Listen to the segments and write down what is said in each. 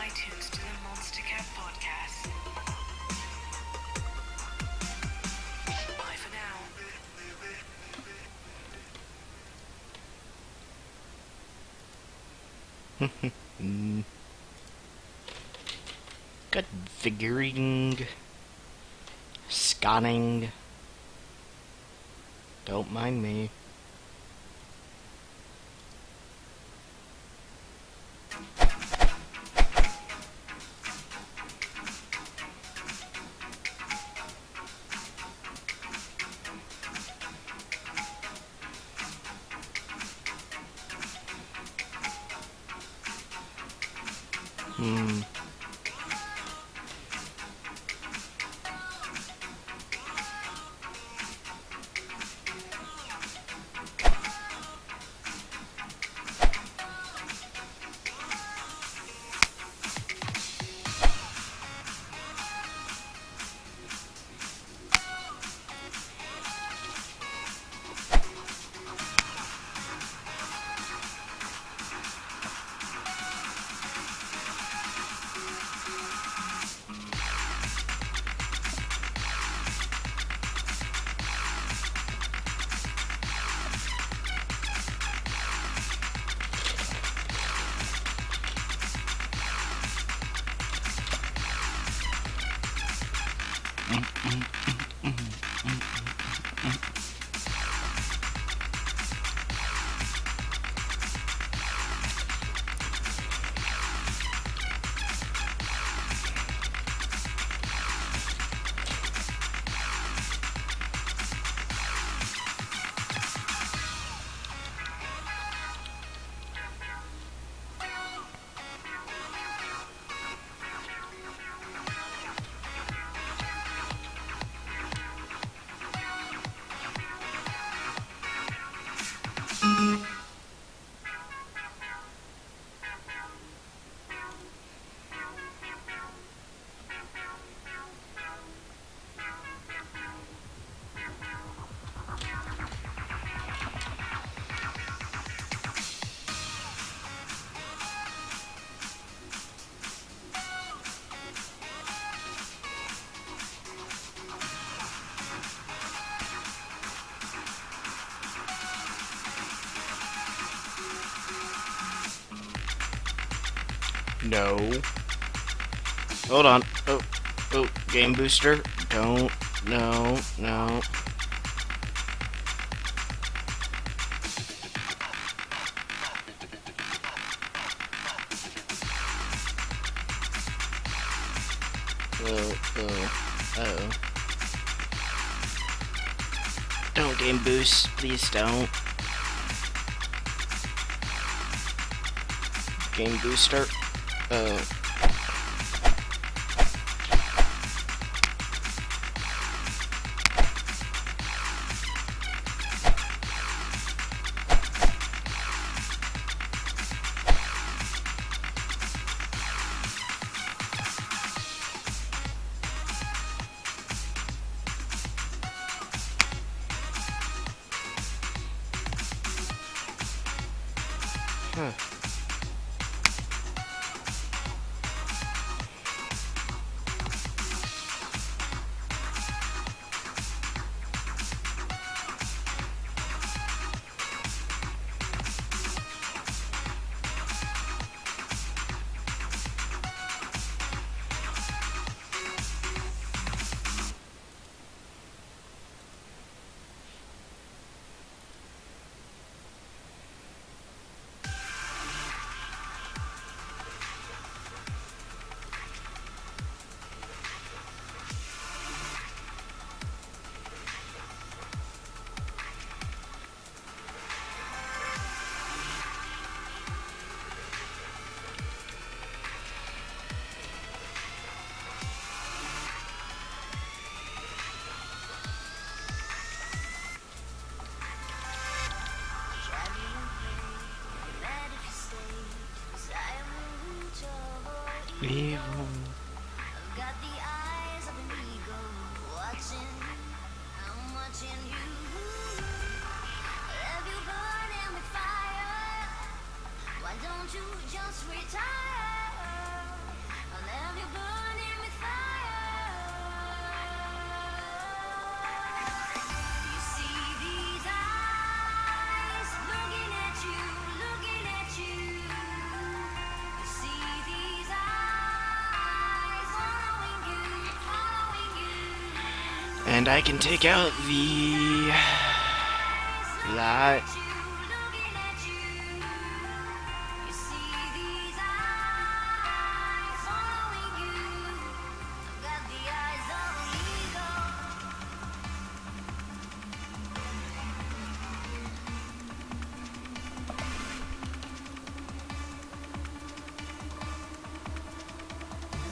iTunes to the Monster Cat Podcast. Bye for now. Configuring, scanning. Don't mind me. No. Hold on. Oh, game booster. Don't. No. Oh. Don't game boost. Please don't. Game booster. Oh. Huh. Evil. Got the eyes of an eagle watching. I'm watching you. Have you burning with fire? Why don't you just retire? I'll have you burning with fire. You see these eyes looking at you, looking at you. You see these eyes following you, following you. And I can take out the light. Looking at you. You see these eyes following you. I've got the eyes of an eagle.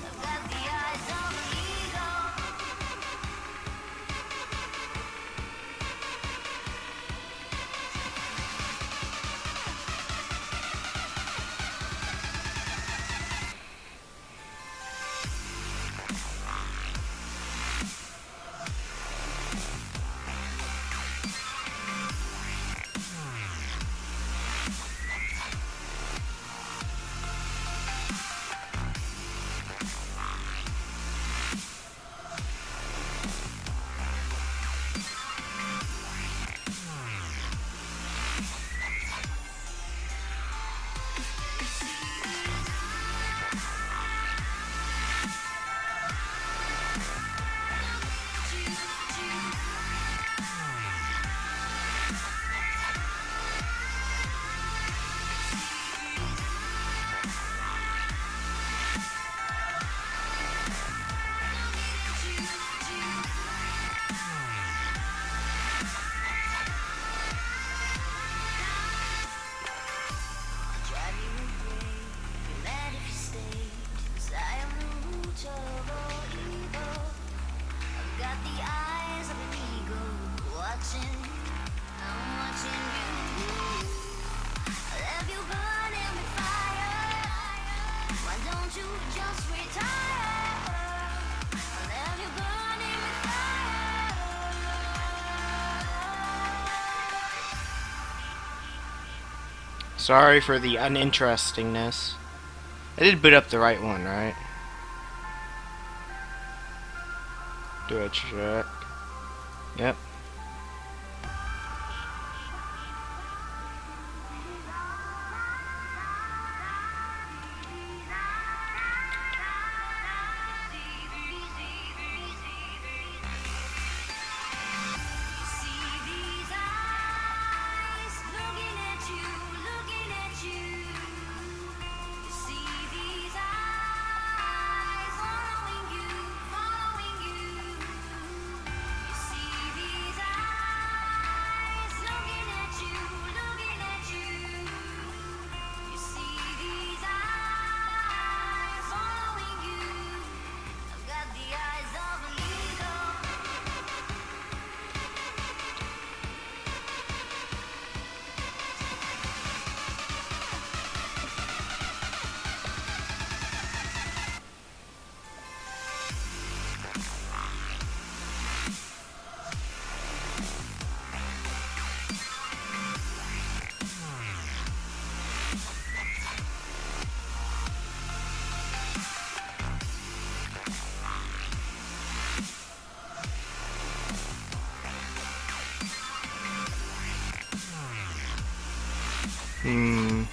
I've got the eyes of an eagle. Drive you away, be mad if you stay. 'Cause I am the root of all evil. I've got the eyes of an eagle watching. I'm watching you. I'll have you burning with fire. Why don't you just retire? I'll have you burning with fire. Sorry for the uninterestingness. I did boot up the right one, right? Do a check. Yep. You see these eyes looking at you, looking at you. You see these eyes following you, following you. You see these eyes looking at you, looking at you. You see these eyes following you. I've got the eyes of an eagle. Hmm.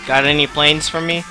Got any planes for me?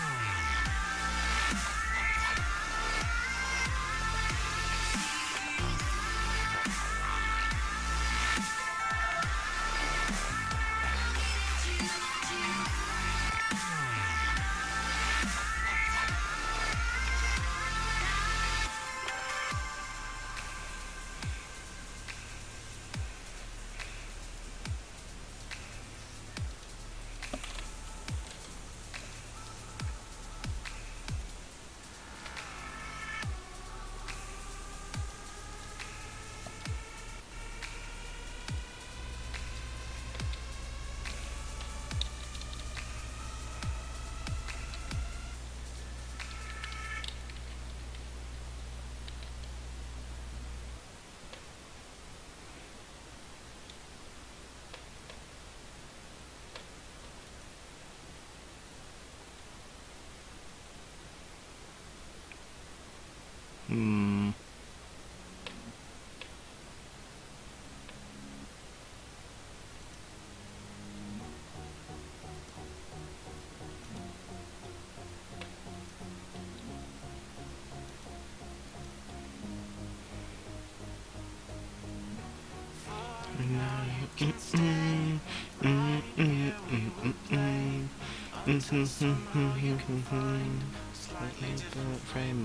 Frame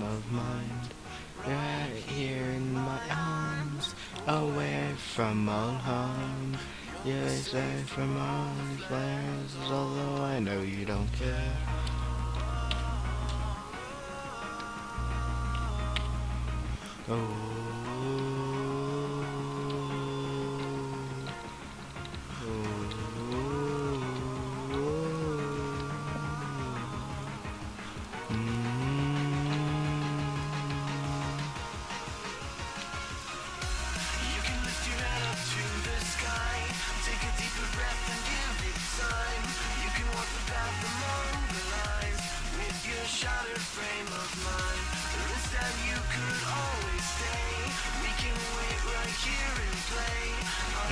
of mind, right here in my arms, away from all harm. You're safe from all these flares, although I know you don't care.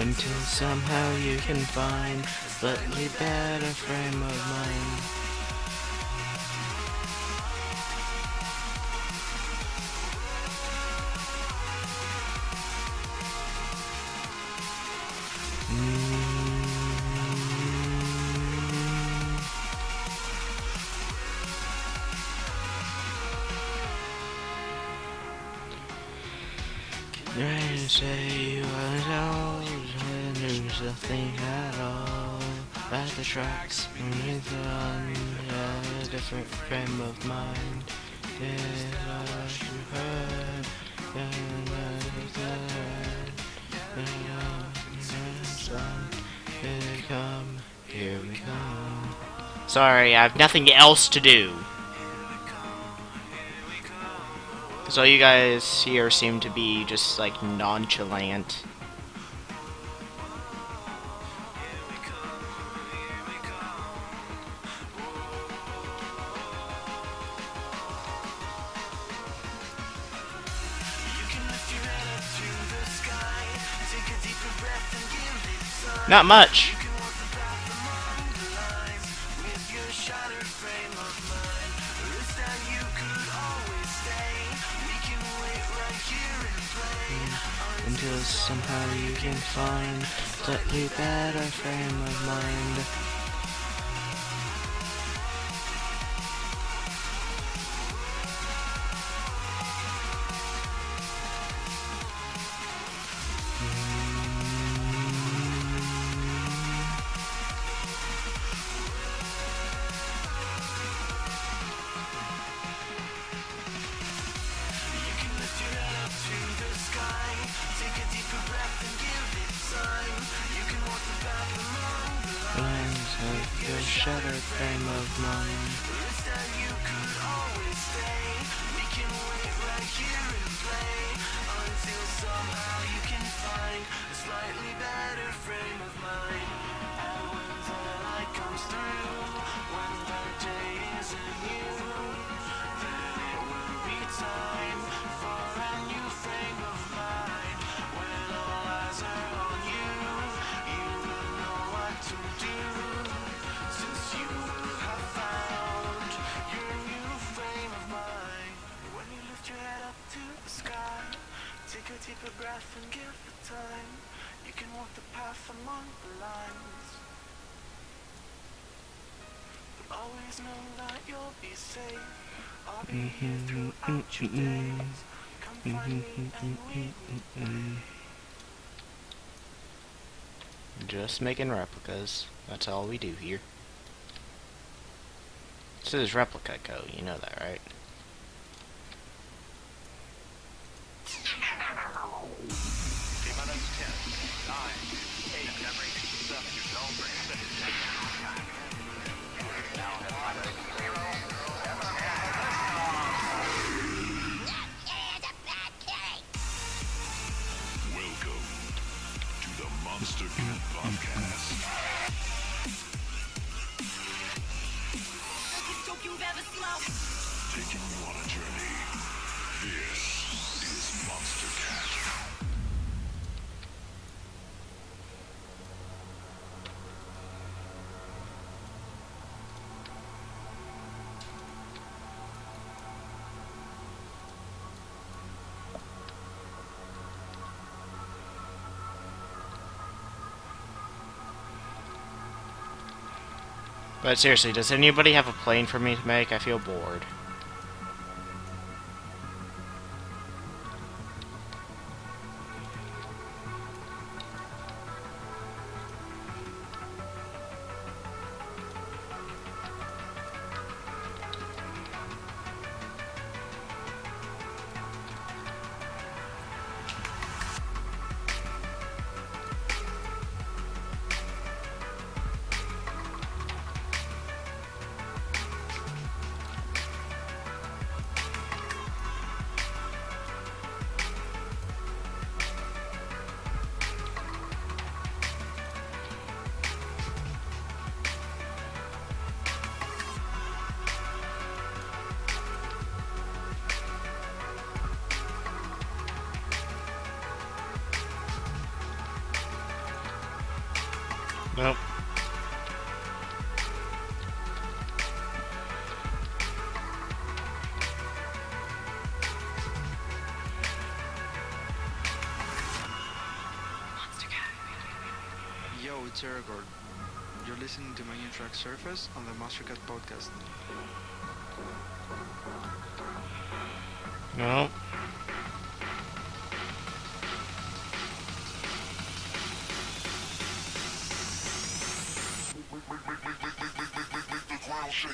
Until somehow you can find a slightly better frame of mind. You say you want out when there's nothing at all. At the tracks, beneath a different frame of mind. Yeah, what you heard, here we come, here we come. Sorry, I have nothing else to do. Because all you guys here seem to be just like nonchalant. Not much. Until somehow you can find a slightly better frame of mind. Lines of your shattered frame of mind. Deeper breath and give it time. You can walk the path among the lines, but always know that you'll be safe. I'll be here throughout your days. Come find me and we will play. Just making replicas. That's all we do here. This is replica code, you know that, right? Welcome to the Monster Cat Podcast. Taking you on a journey. This is Monster Cat. But seriously, does anybody have a plane for me to make? I feel bored. Nope. Monster Cat. Yo, it's Aragorn. You're listening to my new track Surface on the Mastercat podcast. Nope. The ground shake.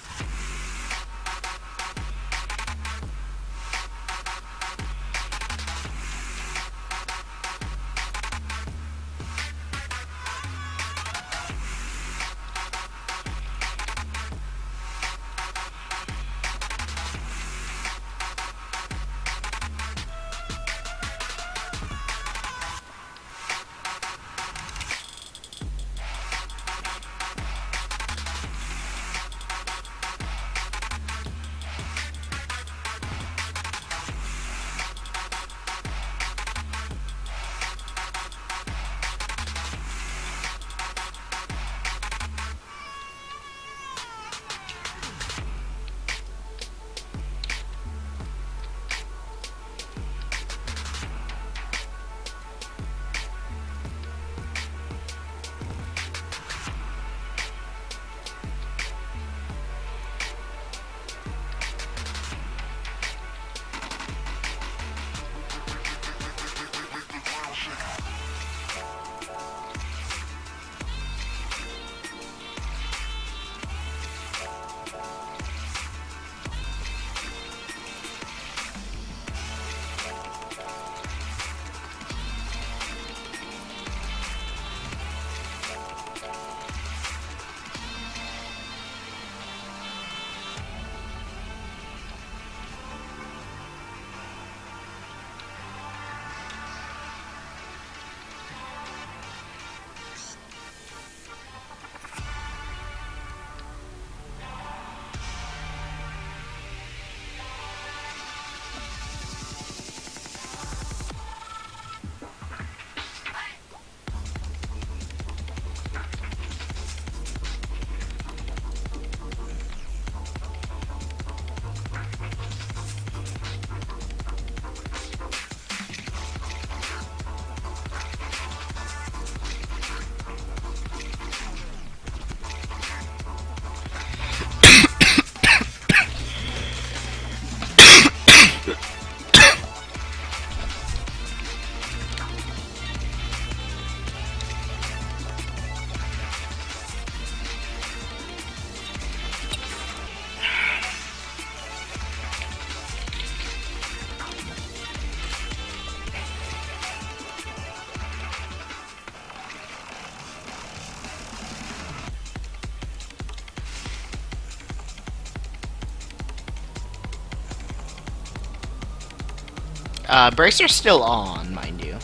Brakes are still on, mind you.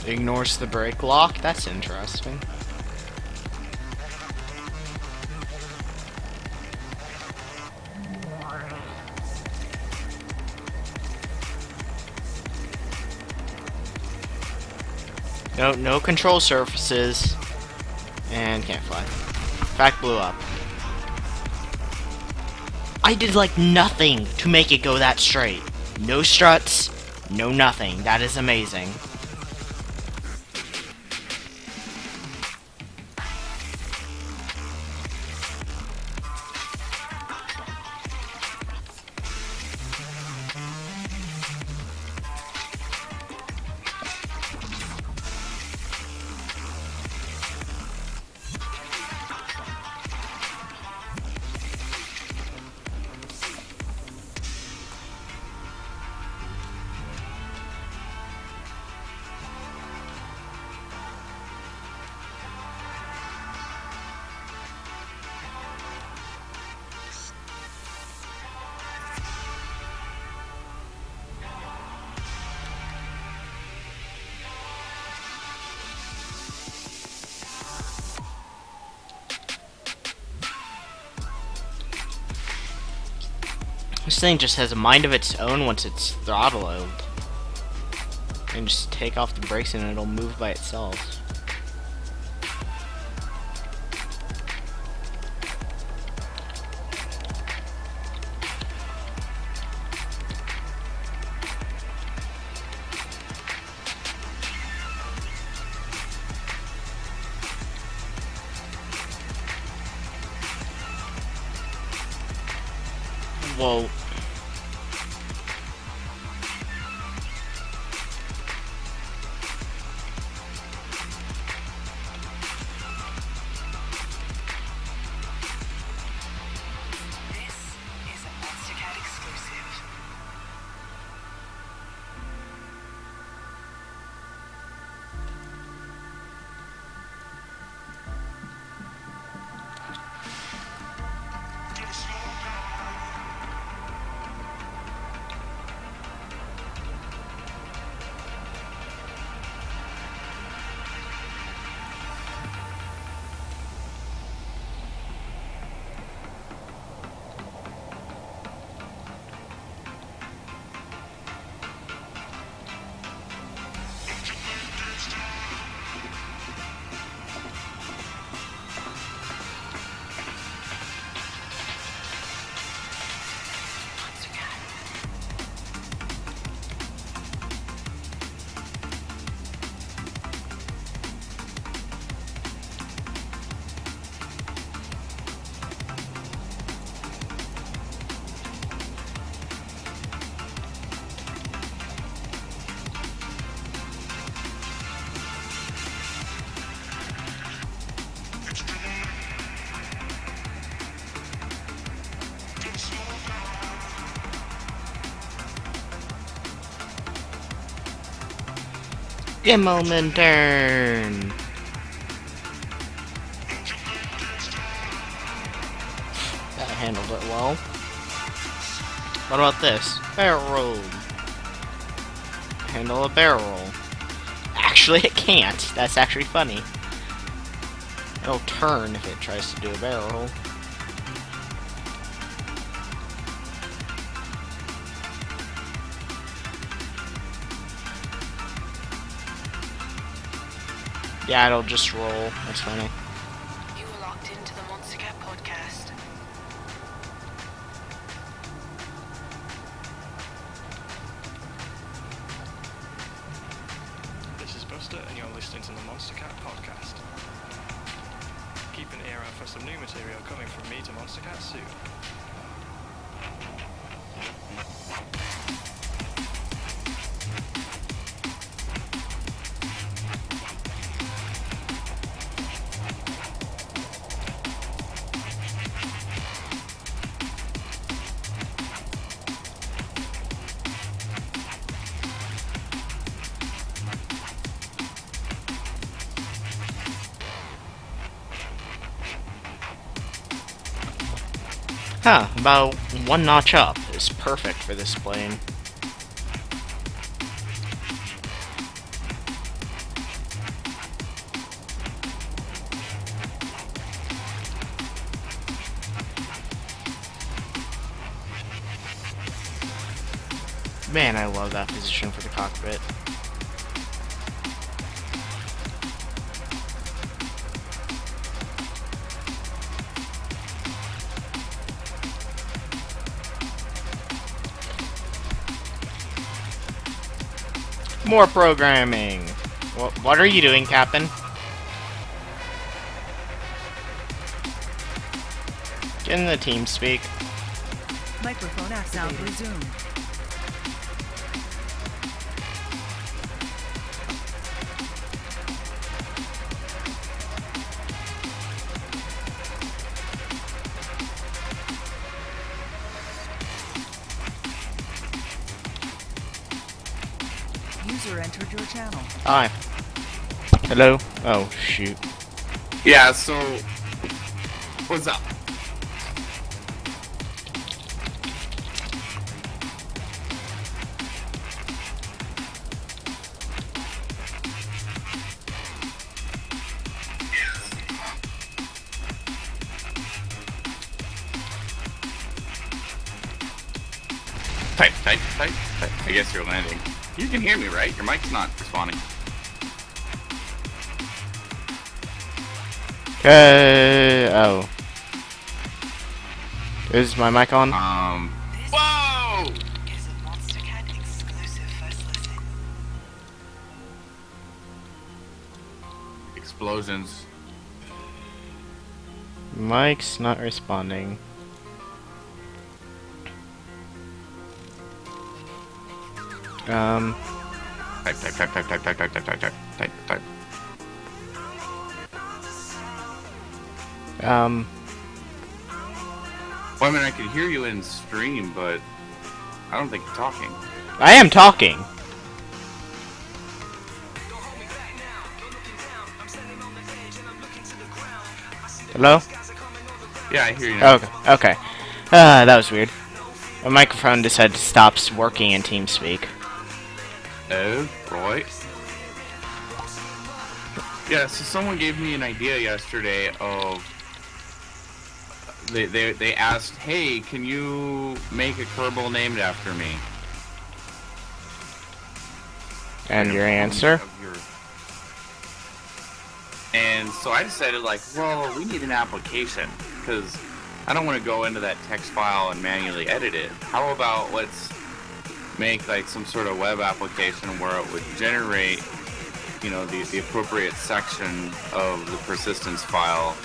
Ignores the brake lock? That's interesting. No control surfaces. And can't fly. In fact, blew up. I did like nothing to make it go that straight. No struts, no nothing. That is amazing. This thing just has a mind of its own once it's throttled. And just take off the brakes and it'll move by itself. Whoa. This is a Monster Cat exclusive. Monster Cat. Immelman turn. That handled it well. What about this? Barrel. Handle a barrel. Actually, it can't. That's actually funny. It'll turn if it tries to do a barrel. Yeah, it'll just roll. That's funny. You are locked into the Monster Cat podcast. This is Buster, and you're listening to the Monster Cat podcast. Keep an ear out for some new material coming from me to Monster Cat soon. Huh, about one notch up is perfect for this plane. Man, I love that position for the cockpit. More programming! What are you doing, Captain? Get in the team speak. Microphone activated. Resume. User entered your channel. Hi. Hello? Oh, shoot. Yeah, so what's up? Type. I guess you're landing. You can hear me, right? Your mic's not responding. Oh. Is my mic on? Whoa! Is a Monster Cat exclusive first listen. Explosions. Mic's not responding. Type. Well, I mean, I could hear you in stream, but I don't think you're talking. I am talking. Hello? Yeah, I hear you now. Okay. That was weird. My microphone decided to stop working in TeamSpeak. Oh, right. Yeah, so someone gave me an idea yesterday of... They asked, hey, can you make a Kerbal named after me? And your answer? And so I decided, like, well, we need an application, because I don't want to go into that text file and manually edit it. How about let's make, like, some sort of web application where it would generate, you know, the appropriate section of the persistence file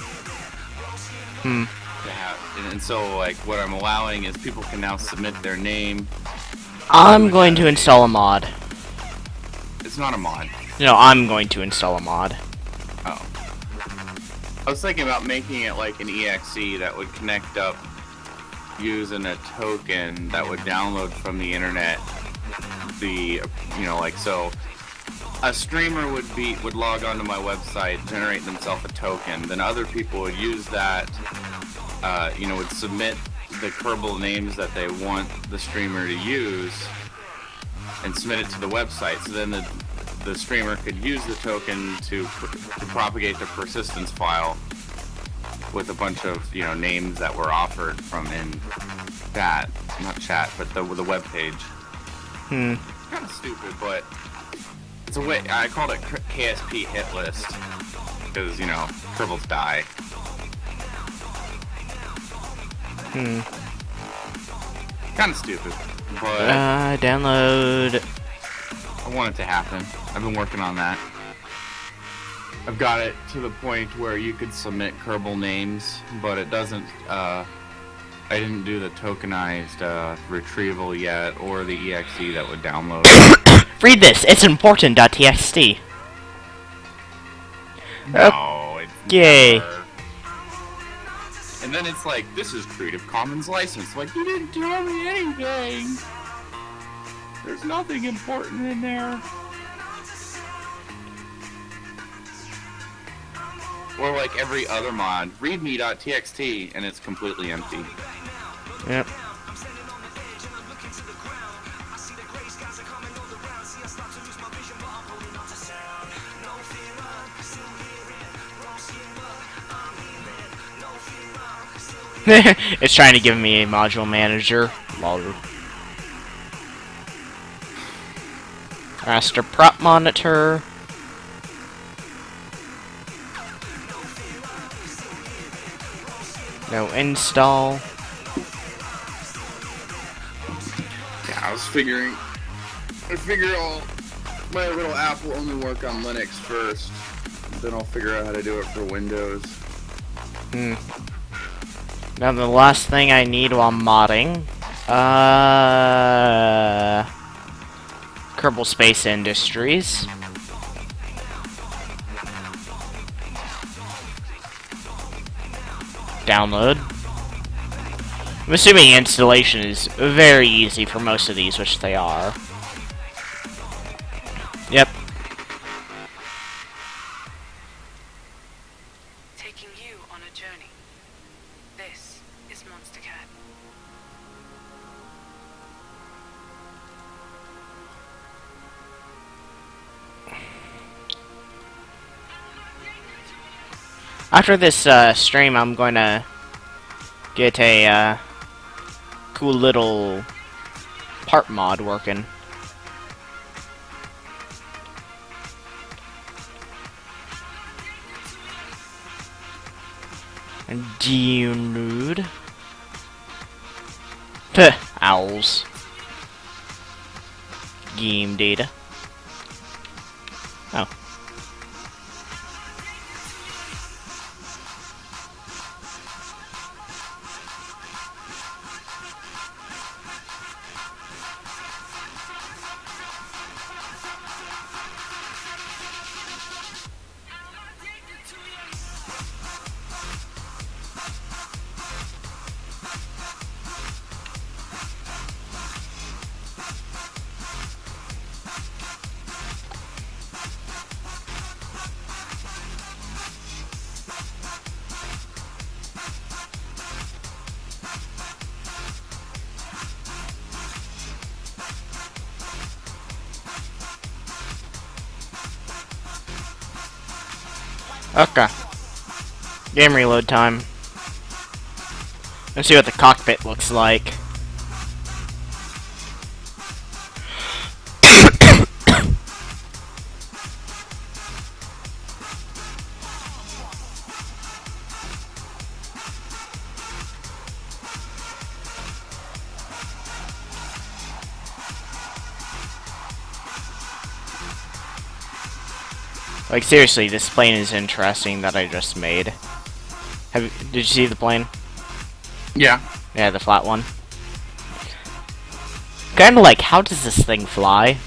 to have. And so, like, what I'm allowing is people can now submit their name. I'm going to install a mod. It's not a mod. No, I'm going to install a mod. Oh. I was thinking about making it like an exe that would connect up using a token that would download from the internet. So a streamer would log onto my website, generate themselves a token, then other people would use that, would submit the Kerbal names that they want the streamer to use and submit it to the website. So then the streamer could use the token to propagate the persistence file with a bunch of names that were offered from in chat, not chat, but the web page. It's kind of stupid, but it's a way. I called it KSP hit list because Kerbals die. Kind of stupid, but Download. I want it to happen. I've been working on that. I've got it to the point where you could submit Kerbal names, but it doesn't, I didn't do the tokenized retrieval yet, or the exe that would download. Read this. It's important.txt. No, it's Yay. never. And then it's like, this is Creative Commons license. Like, you didn't tell me anything. There's nothing important in there. Or like every other mod, readme.txt, and it's completely empty. Yep. It's trying to give me a module manager. Lol. Master prop monitor. No install. Yeah, I figure my little app will only work on Linux first. Then I'll figure out how to do it for Windows. Now the last thing I need while modding, Kerbal Space Industries. Download. I'm assuming installation is very easy for most of these, which they are. Yep. Taking you on a journey. This is Monster Cat. After this stream, I'm going to get a cool little part mod working. And download. Owls. Game data. Oh. Okay. Game reload time. Let's see what the cockpit looks like. Like, seriously, this plane is interesting that I just made. Did you see the plane? Yeah. Yeah, the flat one. Kinda like, how does this thing fly?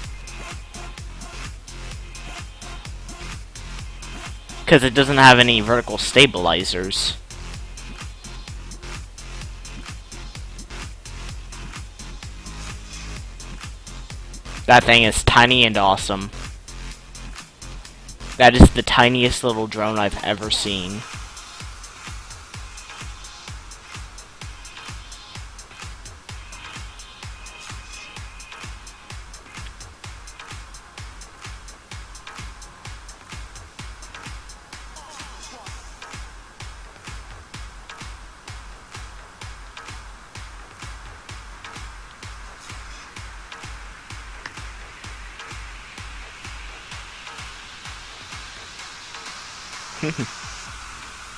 Because it doesn't have any vertical stabilizers. That thing is tiny and awesome. That is the tiniest little drone I've ever seen.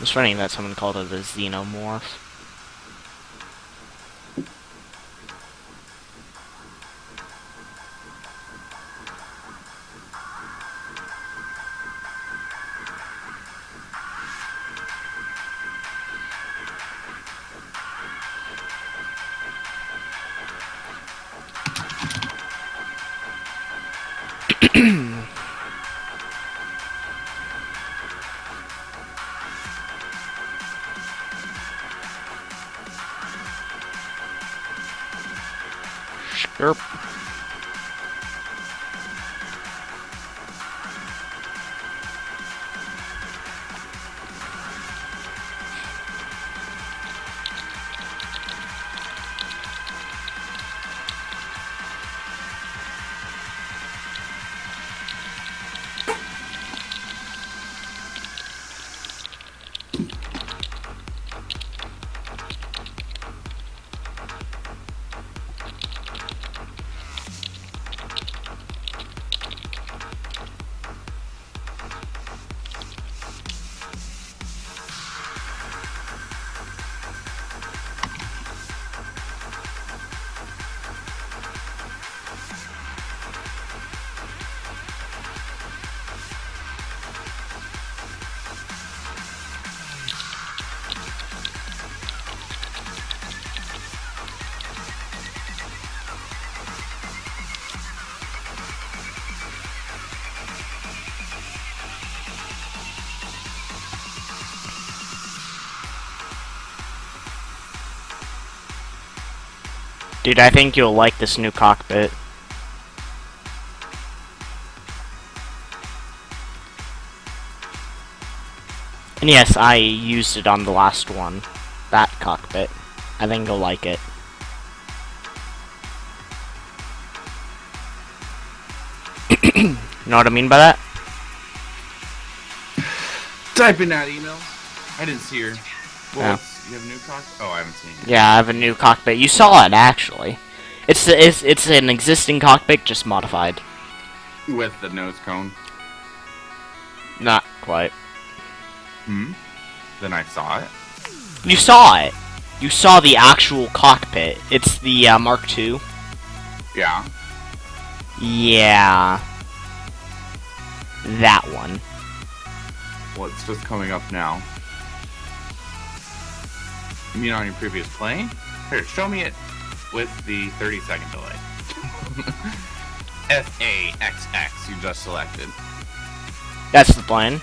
It's funny that someone called it a xenomorph. Sure. Dude, I think you'll like this new cockpit. And yes, I used it on the last one. That cockpit. I think you'll like it. You know what I mean by that? Type in that email. I didn't see her. Well, Yeah. you have a new cockpit? Oh, I haven't seen it. Yeah, I have a new cockpit. You saw it, actually. It's an existing cockpit, just modified. With the nose cone. Not quite. Then I saw it. You saw it. You saw the actual cockpit. It's the Mark II. Yeah. Yeah. That one. Well, it's just coming up now. You mean on your previous plane? Here, show me it with the 30-second delay. FAXX you just selected. That's the plane.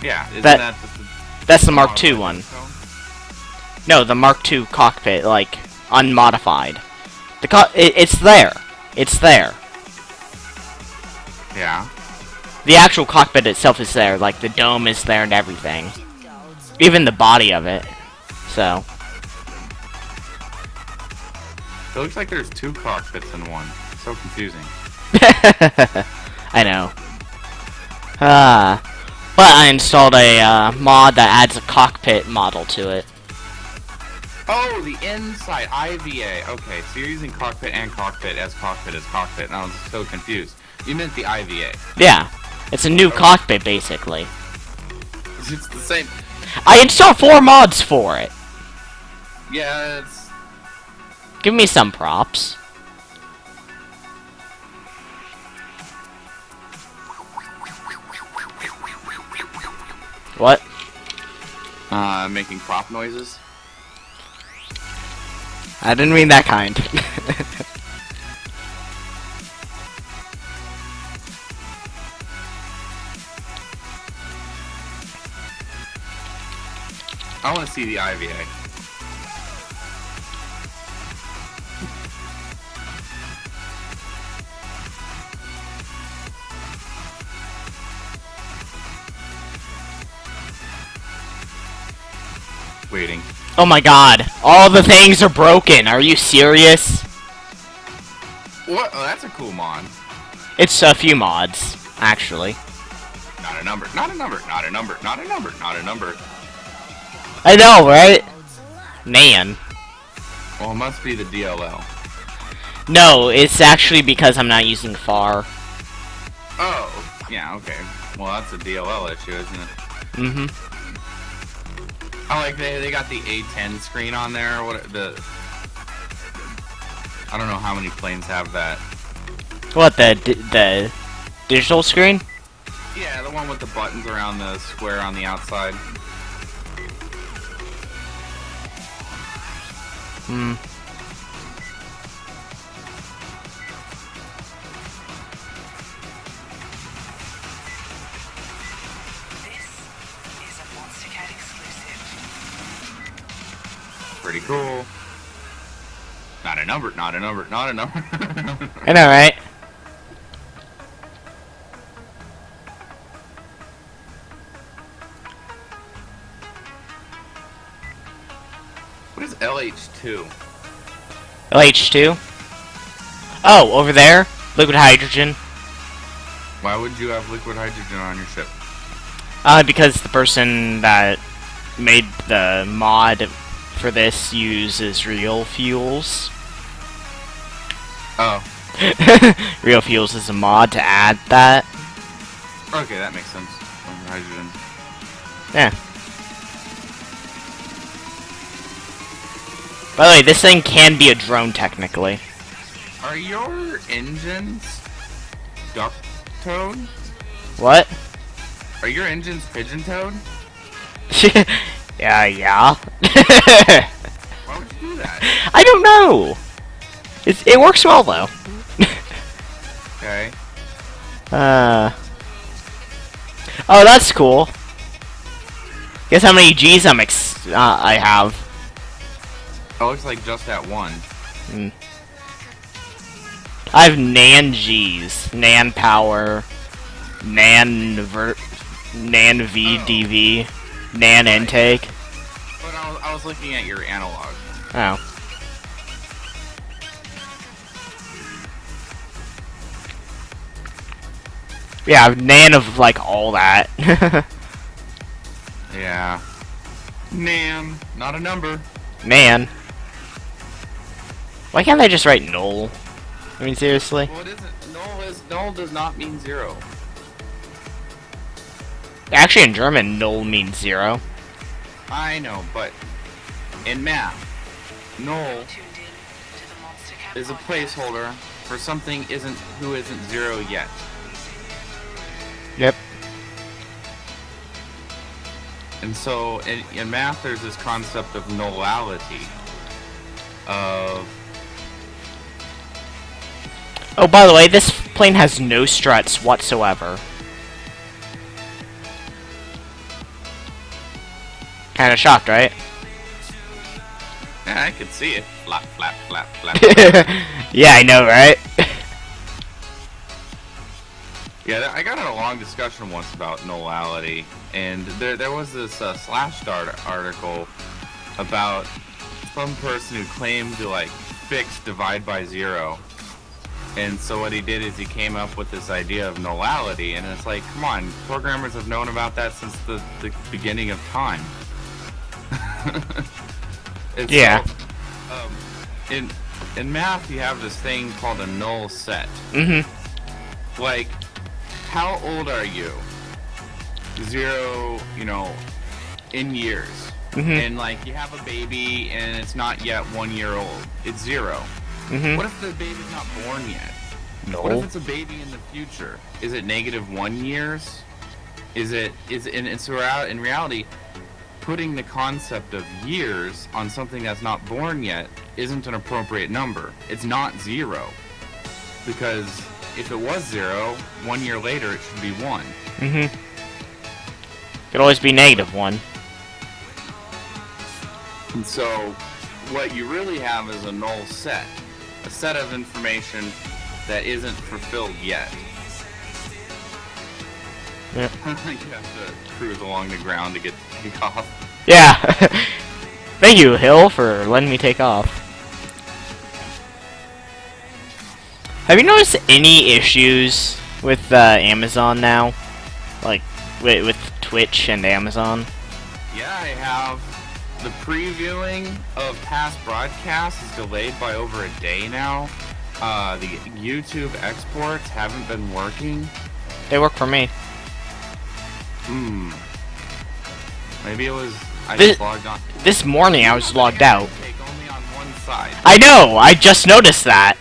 Yeah, isn't That- that just the... That's the Mark II one. No, the Mark II cockpit, like, unmodified. It's there. It's there. Yeah. The actual cockpit itself is there, like, the dome is there and everything. Even the body of it. So. It looks like there's two cockpits in one. So confusing. I know. But I installed a mod that adds a cockpit model to it. Oh, the inside IVA. Okay, so you're using cockpit and cockpit as cockpit as cockpit, and I was so confused. You meant the IVA. Yeah. It's a new cockpit, basically. It's the same. I installed 4 mods for it. Yeah, it's... Give me some props. What? Making prop noises. I didn't mean that kind. I want to see the IVA. Waiting. Oh my god. All the things are broken. Are you serious? What? Oh, that's a cool mod. It's a few mods, actually. Not a number. Not a number. Not a number. Not a number. Not a number. I know, right? Man. Well, it must be the DLL. No, it's actually because I'm not using FAR. Oh. Yeah. Okay. Well, that's a DLL issue, isn't it? Mm-hmm. Oh, like they got the A10 screen on there. What the? I don't know how many planes have that. What, the digital screen? Yeah, the one with the buttons around the square on the outside. Hmm. This is a Monster Cat exclusive. Pretty cool. Not a number. Not a number. Not a number. I know, right? What is LH2? LH2? Oh, over there? Liquid hydrogen. Why would you have liquid hydrogen on your ship? Because the person that made the mod for this uses real fuels. Oh. Real fuels is a mod to add that. Okay, that makes sense. Hydrogen. Yeah. By the way, this thing can be a drone technically. Are your engines duck-toed? What? Are your engines pigeon-toed? Yeah. Why would you do that? I don't know. It works well though. Okay. Oh, that's cool. Guess how many G's I have. It looks like just that one. I have Nan G's, Nan Power, Nan VDV, Nan Intake. But I was looking at your analog. Oh. Yeah, I have Nan of like all that. Yeah. Nan, not a number. Nan. Why can't I just write null? I mean, seriously? Well, it isn't. Null does not mean 0. Actually, in German, null means 0. I know, but in math, null Tuned in to the Monster Cat is a podcast. placeholder for something who isn't 0 yet. Yep. And so in math, there's this concept of nullality. Oh, by the way, this plane has no struts whatsoever. Kinda shocked, right? Yeah, I could see it. Flap, flap, flap, flap. Yeah, I know, right? Yeah, I got in a long discussion once about nullality, and there was this Slashdot article about some person who claimed to like fix divide by 0. And so what he did is he came up with this idea of nullality, and it's like, come on, programmers have known about that since the beginning of time. And Yeah. So, in math, you have this thing called a null set. Mm-hmm. Like, how old are you? 0, in years. Mm-hmm. And like, you have a baby, and it's not yet 1 year old. It's 0. Mm-hmm. What if the baby's not born yet? No. What if it's a baby in the future? Is it -1 years? In reality, putting the concept of years on something that's not born yet isn't an appropriate number. It's not 0. Because if it was 0, 1 year later it should be 1. Mm-hmm. Could always be -1. And so, what you really have is a null set. A set of information that isn't fulfilled yet. Yep. You have to cruise along the ground to get to take off. Yeah. Thank you, Hill, for letting me take off. Have you noticed any issues with Amazon now? Like, with Twitch and Amazon? Yeah, I have. The previewing of past broadcasts is delayed by over a day now. The YouTube exports haven't been working. They work for me. Maybe it was I This- just logged on. This morning I was logged out. Take only on one side. I know! I just noticed that!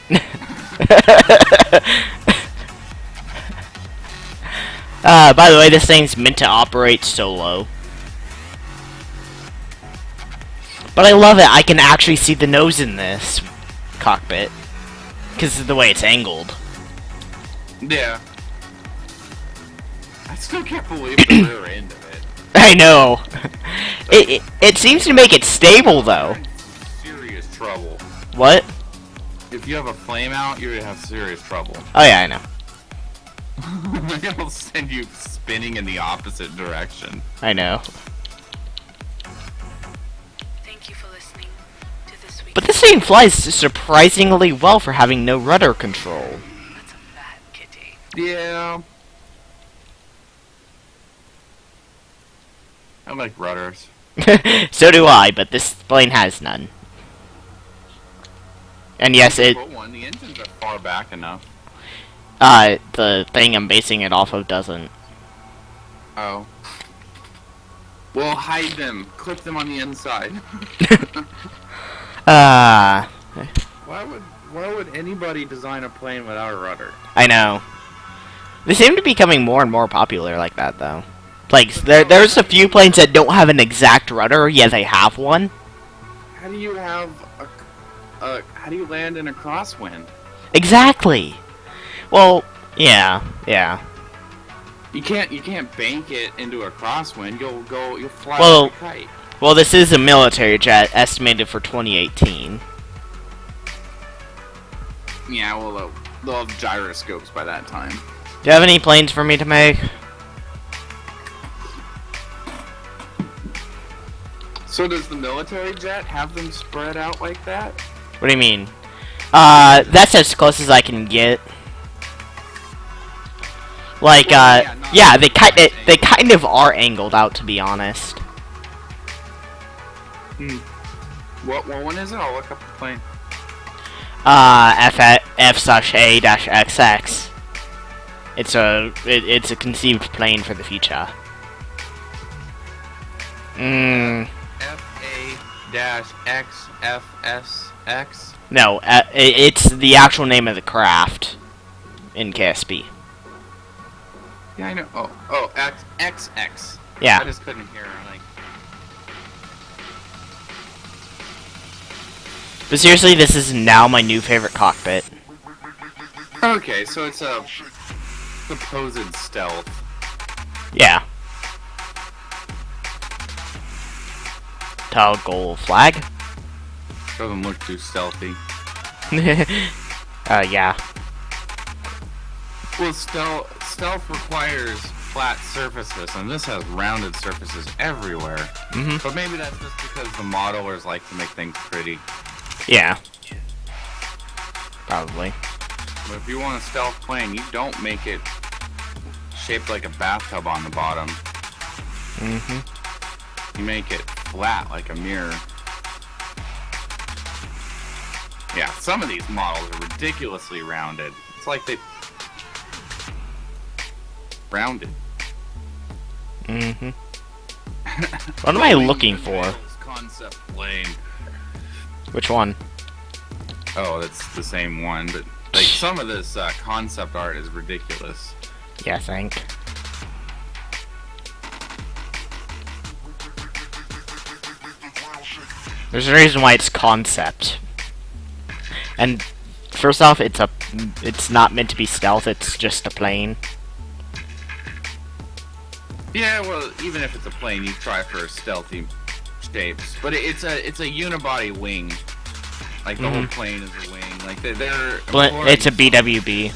By the way, this thing's meant to operate solo. But I love it, I can actually see the nose in this cockpit. Because of the way it's angled. Yeah. I still can't believe the rear end of it. I know. It seems to make it stable though. You're in some serious trouble. What? If you have a flame out, you're gonna have serious trouble. Oh yeah, I know. It'll send you spinning in the opposite direction. I know. Thank you for listening to this week's. But this thing flies surprisingly well for having no rudder control. That's a bad kitty. Yeah. I like rudders. So do I, but this plane has none. And yes, it Put one. The engines are far back enough. the thing I'm basing it off of doesn't. Oh. Well, hide them. Clip them on the inside. Ah, Why would anybody design a plane without a rudder? I know. They seem to be becoming more and more popular like that, though. Like, there's a few planes that don't have an exact rudder, yet they have one. How do you have how do you land in a crosswind? Exactly. Well, yeah. You can't bank it into a crosswind. You'll fly Well- like a kite. Well, this is a military jet estimated for 2018. Yeah, well they'll have gyroscopes by that time. Do you have any planes for me to make? So does the military jet have them spread out like that? What do you mean? That's as close as I can get. Like, Well, yeah, not yeah, like they kind of are angled out, to be honest. What one is it? I'll look up the plane. F/A-XX. It's a conceived plane for the future. FA-XFSX. No, it's the actual name of the craft in KSP. Yeah, I know. Oh, XX. Yeah. I just couldn't hear. Like, But seriously, this is now my new favorite cockpit. okay, so it's a supposed stealth. Yeah. Toggle flag? Doesn't look too stealthy. Yeah. Well, stealth requires flat surfaces, and this has rounded surfaces everywhere. Mhm. But maybe that's just because the modelers like to make things pretty. Yeah. Probably. But if you want a stealth plane, you don't make it shaped like a bathtub on the bottom. Mhm. You make it flat like a mirror. Yeah, some of these models are ridiculously rounded. It's like they rounded. Mhm. What am I looking for? Concept plane. Which one? Oh, that's the same one, but like some of this concept art is ridiculous. Yeah, I think. There's a reason why it's concept. And first off, it's not meant to be stealth, it's just a plane. Yeah, well, even if it's a plane, you try for stealthy shapes. But it's a unibody wing. Like the whole plane is a wing. Like they're It's a BWB,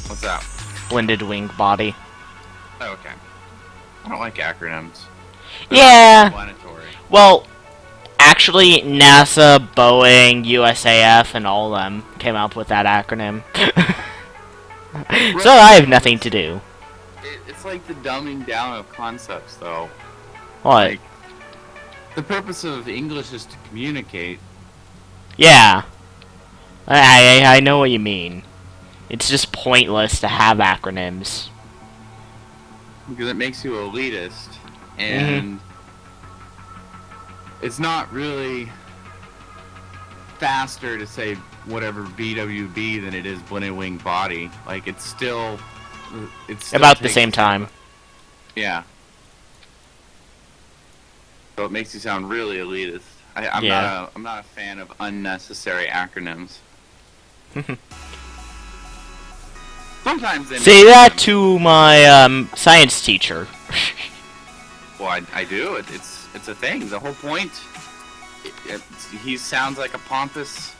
What's that? blended wing body. Oh, okay. I don't like acronyms. Yeah. Explanatory. Well, actually, NASA, Boeing, USAF, and all of them came up with that acronym. So I have nothing to do. It's like the dumbing down of concepts, though. What? Like, the purpose of English is to communicate. Yeah. I know what you mean. It's just pointless to have acronyms. Because it makes you elitist. And it's not really faster to say whatever BWB than it is blended wing body. Like, it's still About the takes- same time. Yeah. So it makes you sound really elitist. I'm Yeah. not a fan of unnecessary acronyms. Sometimes they Say make that them- to my science teacher. Well, I do. It's a thing. The whole point. He sounds like a pompous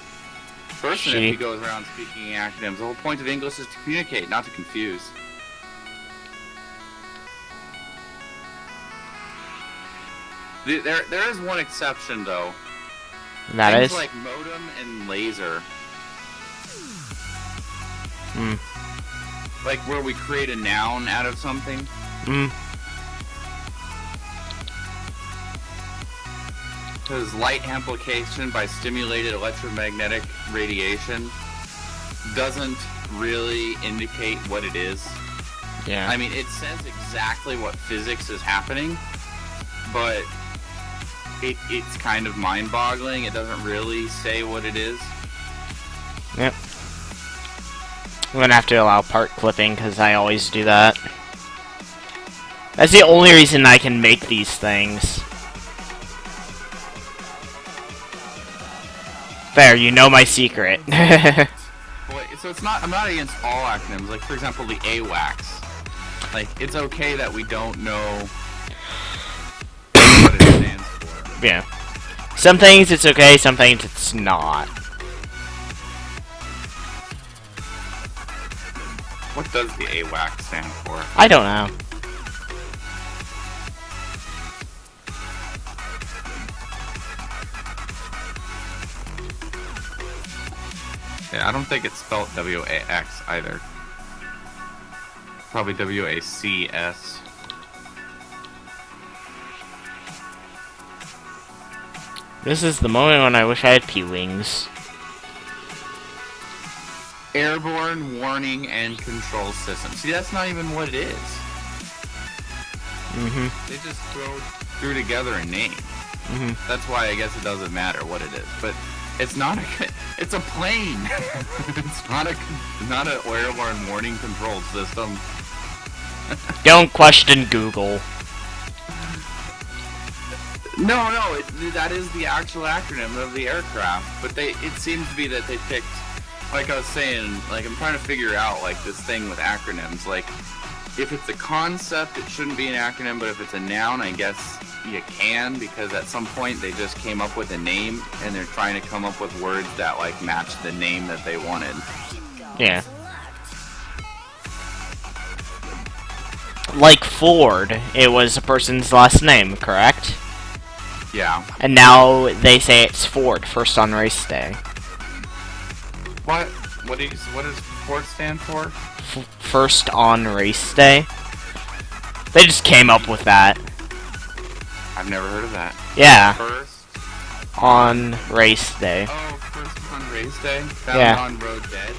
person if he goes around speaking in acronyms. The whole point of English is to communicate, not to confuse. There is one exception though. That Things is. like modem and laser. Like where we create a noun out of something. Because light amplification by stimulated electromagnetic radiation doesn't really indicate what it is. Yeah. I mean, it says exactly what physics is happening, but it's kind of mind-boggling. It doesn't really say what it is. Yep. I'm gonna have to allow part clipping because I always do that. That's the only reason I can make these things. There, you know my secret. Well, so it's not. I'm not against all acronyms. Like for example, the AWACS. Like it's okay that we don't know what it stands for. Yeah. Some things it's okay, some things it's not. What does the AWACS stand for? I don't know. Yeah, I don't think it's spelled W-A-X either. Probably W-A-C-S. This is the moment when I wish I had P-Wings. Airborne Warning and Control System. See, that's not even what it is. They just threw together a name. That's why I guess it doesn't matter what it is. But it's not a. It's a plane. It's not an airborne warning control system. Don't question Google. No, that is the actual acronym of the aircraft. But it seems to be that they picked, like I was saying, like I'm trying to figure out like this thing with acronyms. Like, if it's a concept, it shouldn't be an acronym, but if it's a noun, I guess you can, because at some point they just came up with a name and they're trying to come up with words that like match the name that they wanted. Yeah. Like Ford, it was a person's last name, correct? Yeah. And now they say it's Ford, first on race day. What? What does Ford stand for? First on race day? They just came up with that. I've never heard of that. Yeah. First on race day. Oh, first on race day? Found Yeah. on road dead?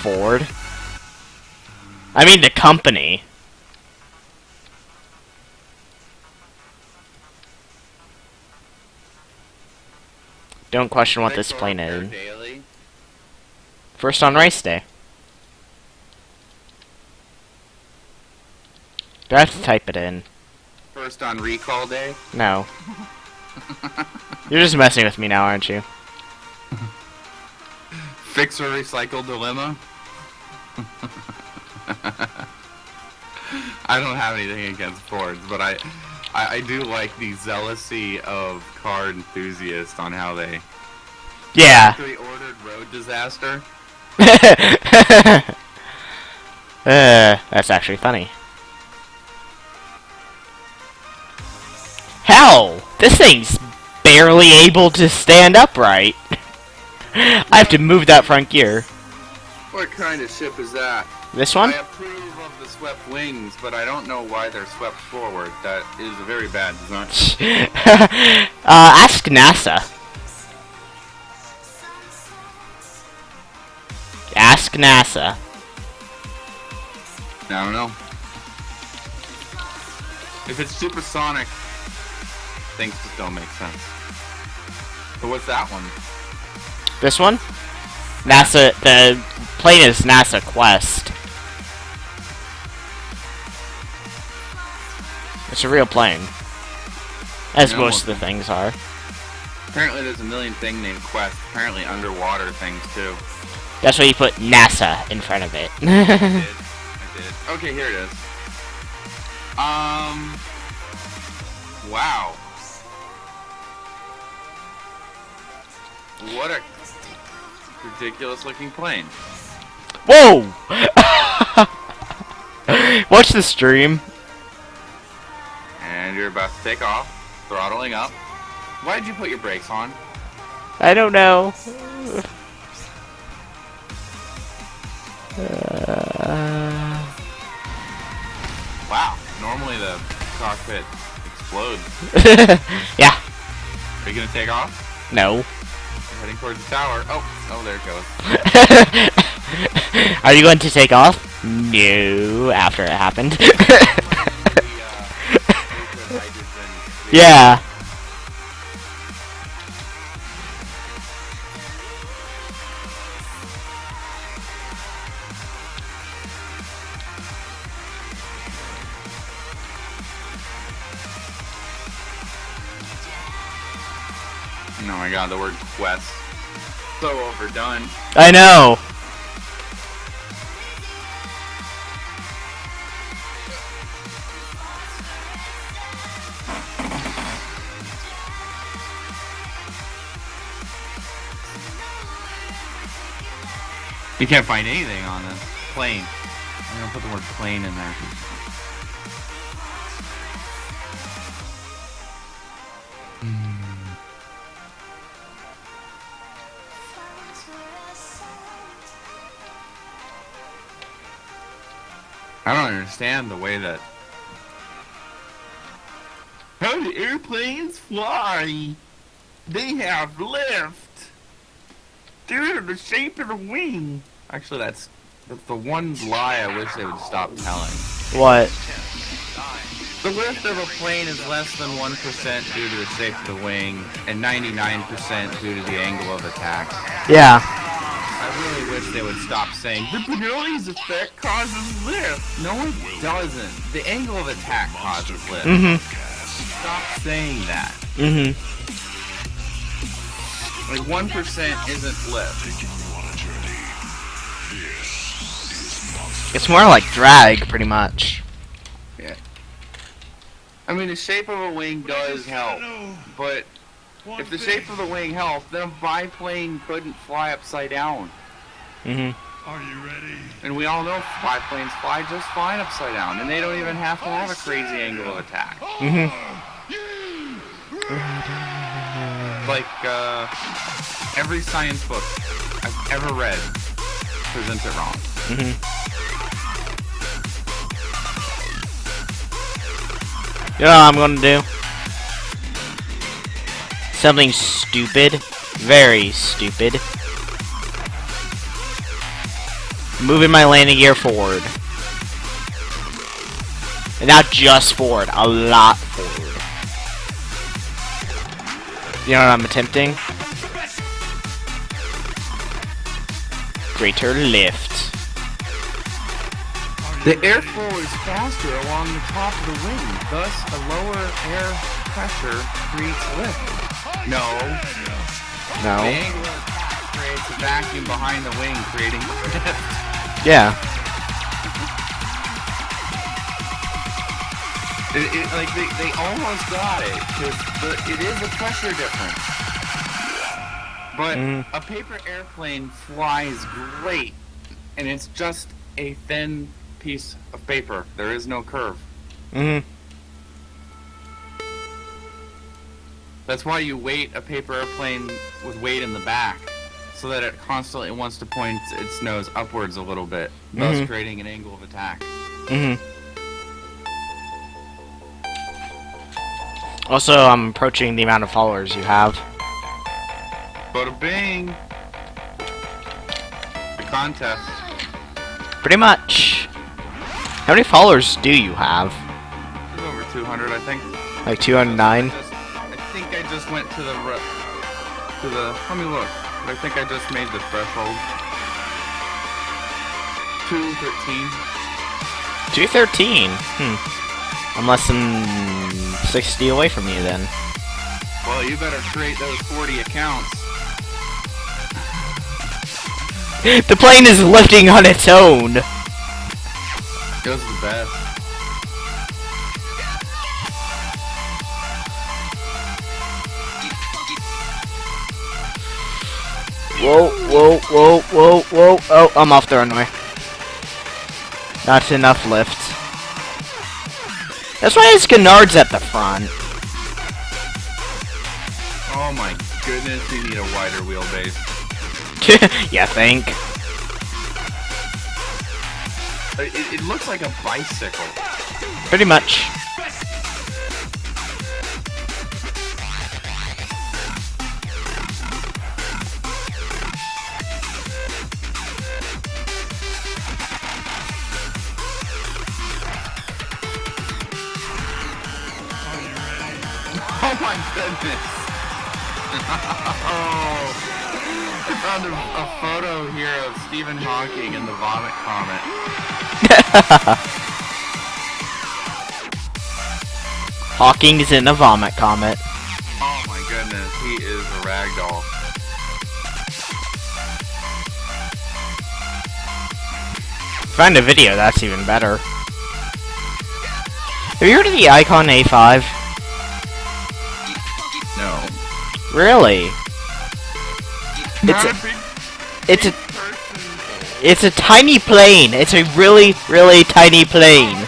Ford. I mean the company. Don't question what this plane is. Daily? First on race day. Do I have to type it in? First on recall day? No. You're just messing with me now, aren't you? Fix or recycle dilemma? I don't have anything against Fords, but I do like the zealousy of car enthusiasts on how they... Yeah. Factory-ordered road disaster? That's actually funny. Hell! This thing's barely able to stand upright. I have to move that front gear. What kind of ship is that? This one? I approve of the swept wings, but I don't know why they're swept forward. That is a very bad design. Ask NASA. Ask NASA. I don't know. If it's supersonic, things just don't make sense. So what's that one? This one? NASA, the plane is NASA Quest. It's a real plane. As No, most of the things are. Apparently there's a million thing named Quest. Apparently underwater things too. That's why you put NASA in front of it. I did. Okay, here it is. Wow. What a ridiculous looking plane. Whoa! Watch the stream. And you're about to take off, throttling up. Why did you put your brakes on? I don't know. Wow, normally the cockpit explodes. Yeah. Are you gonna take off? No. You're heading towards the tower. Oh, there it goes. Are you going to take off? No, after it happened. Yeah. Oh my god, the word quest. So overdone. I know. You can't find anything on this plane. I'm gonna put the word plane in there. I don't understand the way that... How do airplanes fly? They have lift. due to the shape of the wing. Actually, that's the one lie I wish they would stop telling. What? The lift of a plane is less than 1% due to the shape of the wing, and 99% due to the angle of attack. Yeah. I really wish they would stop saying, the Bernoulli's effect causes lift. No, it doesn't. The angle of attack causes lift. Stop saying that. Like 1% isn't lift. It's more like drag, pretty much. Yeah. I mean, the shape of a wing does help, but if the shape of the wing helped, then a biplane couldn't fly upside down. Are you ready? And we all know biplanes fly just fine upside down, and they don't even have to have a crazy angle of attack. Like, every science book I've ever read presents it wrong. You know what I'm gonna do? Something stupid. Very stupid. Moving my landing gear forward. And not just forward, a lot forward. You know what I'm attempting? Greater lift. The airflow is faster along the top of the wing, thus a lower air pressure creates lift. No. No. The angle of attack creates a vacuum behind the wing, creating lift. Yeah. Like they almost got it, because it is a pressure difference. But a paper airplane flies great, and it's just a thin piece of paper. There is no curve. That's why you weight a paper airplane with weight in the back, so that it constantly wants to point its nose upwards a little bit, thus creating an angle of attack. Also, I'm approaching the amount of followers you have. Bada bing! The contest. Pretty much. How many followers do you have? It's over 200, I think. Like 209? I think I just went to the let me look. I think I just made the threshold. 213. 213? I'm less than 60 away from you then. Well, you better create those 40 accounts. The plane is lifting on its own! Those are the best. Whoa, whoa, whoa, whoa, whoa. Oh, I'm off the runway. Not enough lift. That's why it's canards at the front. Oh my goodness, you need a wider wheelbase. You think? It looks like a bicycle. Pretty much. Oh my goodness. Oh. I found a photo here of Stephen Hawking in the vomit comet. Hawking is in a vomit comet. Oh my goodness, he is a ragdoll. Find a video, that's even better. Have you heard of the Icon A5? No. Really? It's a tiny plane. It's a really, really tiny plane. I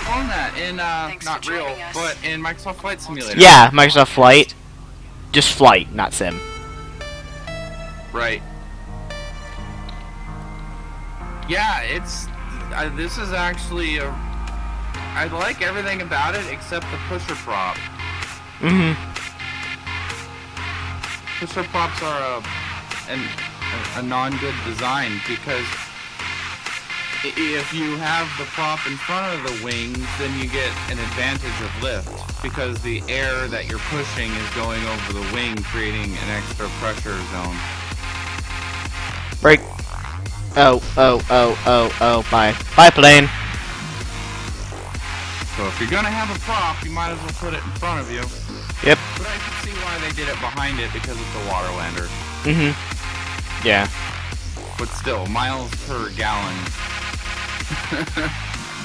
found that in, not real, but in Microsoft Flight Simulator. Yeah, Microsoft Flight. Just Flight, not Sim. Right. Yeah, it's, this is actually a, I like everything about it except the pusher prop. Pusher props are a non-good design, because if you have the prop in front of the wings, then you get an advantage of lift, because the air that you're pushing is going over the wing, creating an extra pressure zone. Break. Oh, biplane. So if you're gonna have a prop, you might as well put it in front of you. Yep. But I can see why they did it behind it, because it's a water lander. Yeah. But still, miles per gallon.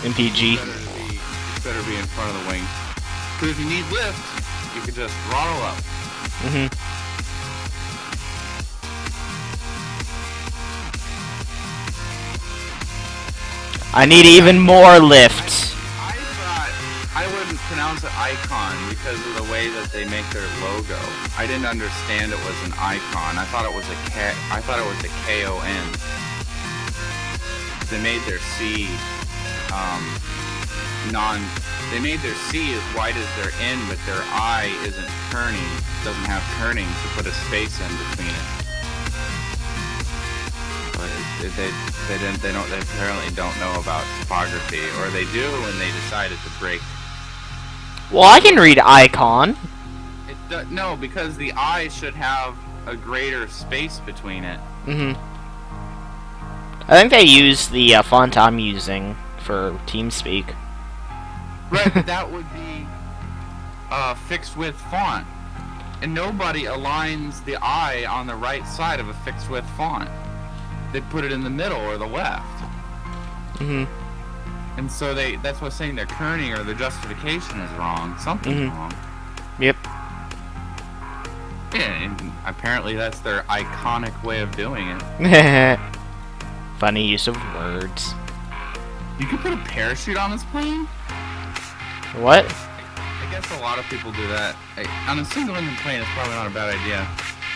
MPG. It's better to be in front of the wing. Because if you need lift, you can just throttle up. I need even more lift. I thought I wouldn't pronounce it icon because of the way that they make their logo. I didn't understand it was an icon. I thought it was a KON. They made their C they made their C as wide as their N, but their I isn't kerning. Doesn't have kerning to put a space in between it. But they apparently don't know about topography, or they do and they decided to break. Well, I can read icon. No, because the I should have a greater space between it. I think they use the font I'm using for TeamSpeak. Right, but that would be fixed width font. And nobody aligns the I on the right side of a fixed width font. They put it in the middle or the left. And so that's what I'm saying, their kerning or their justification is wrong. Something's wrong. Yep. Yeah, and apparently that's their iconic way of doing it. Funny use of words. You could put a parachute on this plane? What? I guess a lot of people do that. On a single-engine plane, it's probably not a bad idea.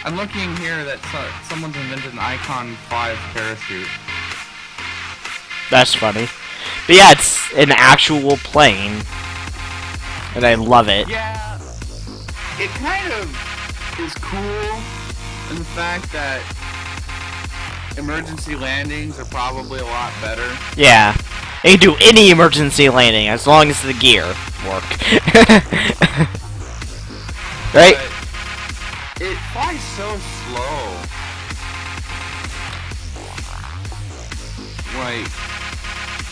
I'm looking here that someone's invented an Icon 5 parachute. That's funny. But yeah, it's an actual plane. And I love it. Yeah. It kind of is cool in the fact that emergency landings are probably a lot better. Yeah. You can do any emergency landing as long as the gear work. Right? But it flies so slow. Like,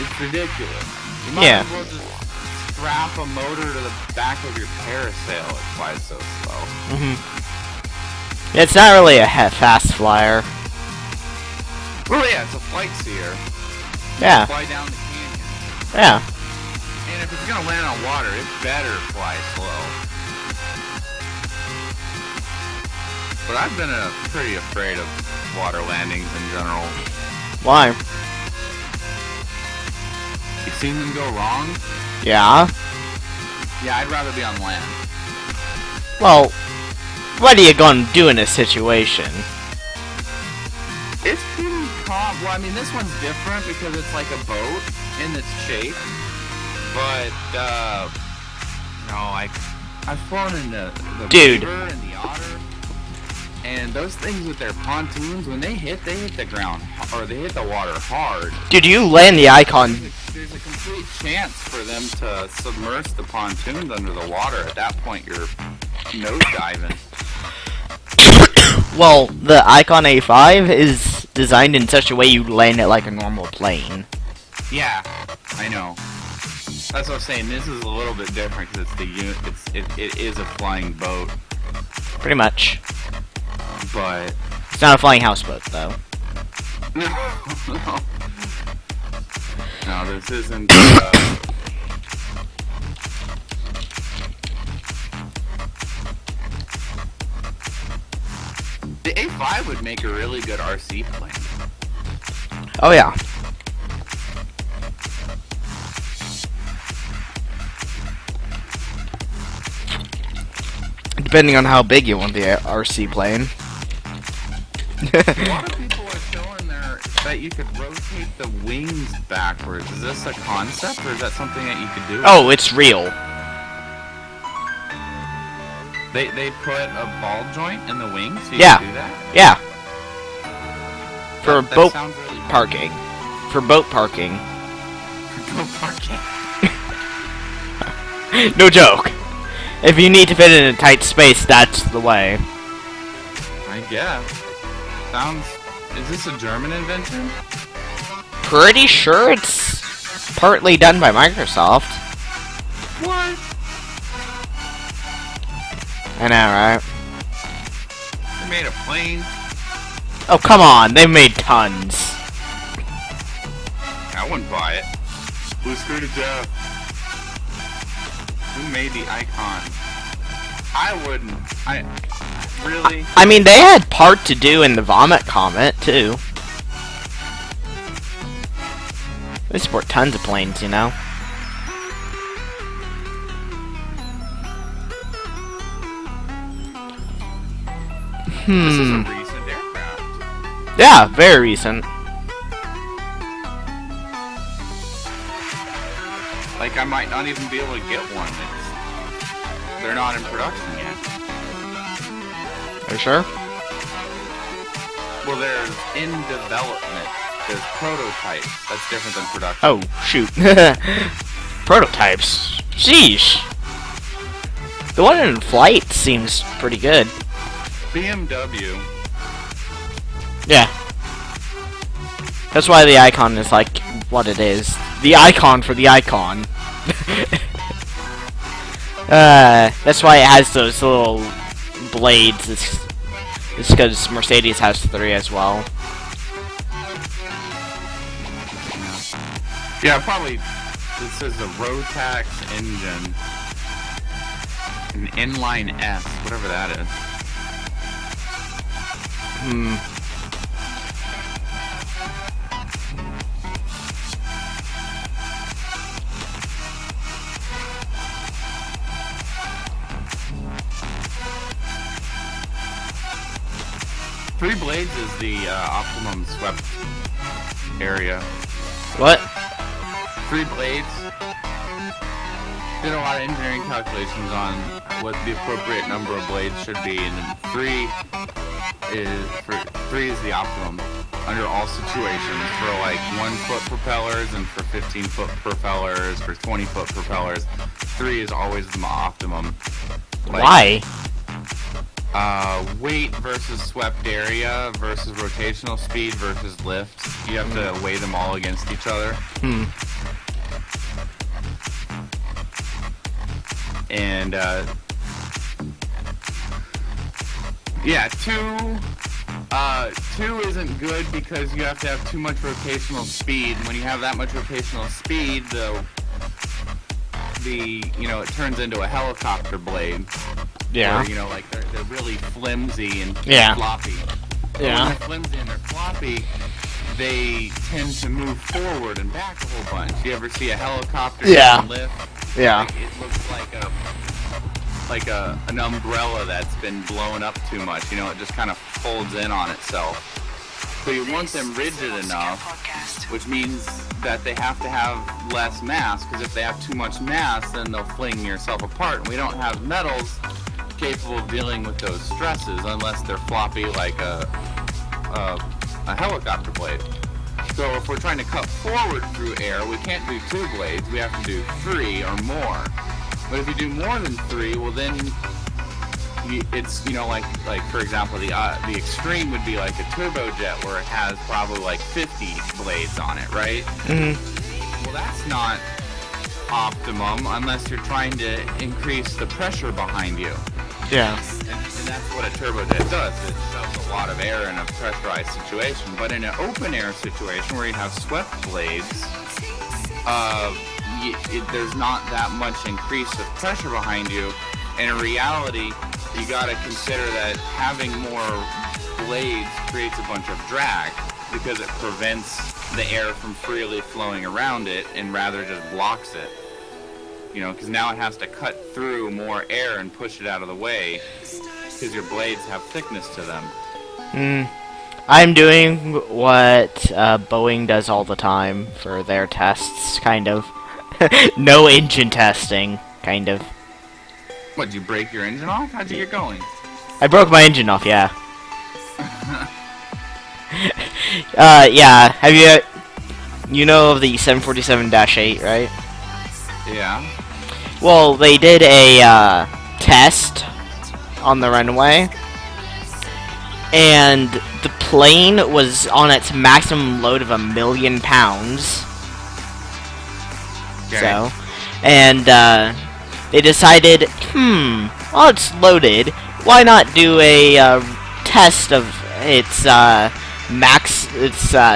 it's ridiculous. You might as well just strap a motor to the back of your parasail. It flies so slow. It's not really a fast flyer. Well, yeah, it's a flight seer. Yeah. Fly down the canyon. Yeah. And if it's gonna land on water, it better fly slow. But I've been pretty afraid of water landings in general. Why? You've seen them go wrong? Yeah. Yeah, I'd rather be on land. Well, what are you gonna do in a situation? It's pretty calm. Well, I mean, this one's different because it's like a boat in its shape. But, no, I've flown in the Dude. beaver and the otter. And those things with their pontoons, when they hit the ground, or they hit the water hard. Dude, you land the Icon. There's a complete chance for them to submerge the pontoons under the water. At that point, you're nose diving. Well, the Icon A5 is designed in such a way you land it like a normal plane. Yeah, I know. That's what I'm saying. This is a little bit different because it is a flying boat. Pretty much. But It's not a flying houseboat, though. No, this isn't. The A5 would make a really good RC plane. Oh, yeah. Depending on how big you want the RC plane. A lot of people are showing that you could rotate the wings backwards. Is this a concept, or is that something that you could do? Oh, it's real. They put a ball joint in the wings so you Yeah. can do that? Yeah. For That boat sounds really parking. For boat parking. boat parking. No joke. If you need to fit in a tight space, that's the way. I guess. Sounds. Is this a German invention? Pretty sure it's partly done by Microsoft. What? I know, right? They made a plane. Oh, come on. They made tons. I wouldn't buy it. Blue screwed to death. Who made the icon? I wouldn't. Really? I mean, they had part to do in the Vomit Comet, too. They support tons of planes, you know? This is a recent aircraft. Yeah, very recent. Like, I might not even be able to get one. They're not in production yet. Are you sure? Well, there's in development. There's prototypes. That's different than production. Oh, shoot. Prototypes. Sheesh. The one in flight seems pretty good. BMW. Yeah. That's why the icon is like what it is. The icon for the icon. That's why it has those little blades. It's because Mercedes has 3 as well. Yeah, probably. This is a Rotax engine. An inline S, whatever that is. Hmm. Three blades is the optimum swept area. What? 3 blades. Did a lot of engineering calculations on what the appropriate number of blades should be, and 3 is the optimum under all situations for like 1-foot propellers and for 15-foot propellers, for 20-foot propellers. 3 is always the optimum. Like, Why? Weight versus swept area versus rotational speed versus lift. You have to weigh them all against each other. Hmm. And, yeah, 2 isn't good because you have to have too much rotational speed. And when you have that much rotational speed, it turns into a helicopter blade. Yeah. Where, like they're really flimsy and Yeah. floppy. But Yeah. when they're flimsy and they're floppy, they tend to move forward and back a whole bunch. You ever see a helicopter Yeah. lift? Yeah. It looks like an umbrella that's been blown up too much. It just kind of folds in on itself. So you want them rigid enough, which means that they have to have less mass, because if they have too much mass, then they'll fling yourself apart. And we don't have metals capable of dealing with those stresses unless they're floppy like a helicopter blade. So if we're trying to cut forward through air, we can't do 2 blades, we have to do 3 or more. But if you do more than 3, well then it's like for example the extreme would be like a turbojet where it has probably like 50 blades on it, right? Mm-hmm. Well, that's not optimum unless you're trying to increase the pressure behind you. Yeah. And that's what a turbojet does. It shoves a lot of air in a pressurized situation. But in an open air situation where you have swept blades, there's not that much increase of pressure behind you. And in reality, you gotta consider that having more blades creates a bunch of drag because it prevents the air from freely flowing around it and rather just blocks it. Because now it has to cut through more air and push it out of the way because your blades have thickness to them. I'm doing what Boeing does all the time for their tests, kind of. No engine testing, kind of. What, did you break your engine off? How'd you get going? I broke my engine off, yeah. Yeah. Have you know of the 747-8, right? Yeah. Well, they did a test on the runway, and the plane was on its maximum load of 1,000,000 pounds. Okay. So, and they decided, well, it's loaded. Why not do a test of its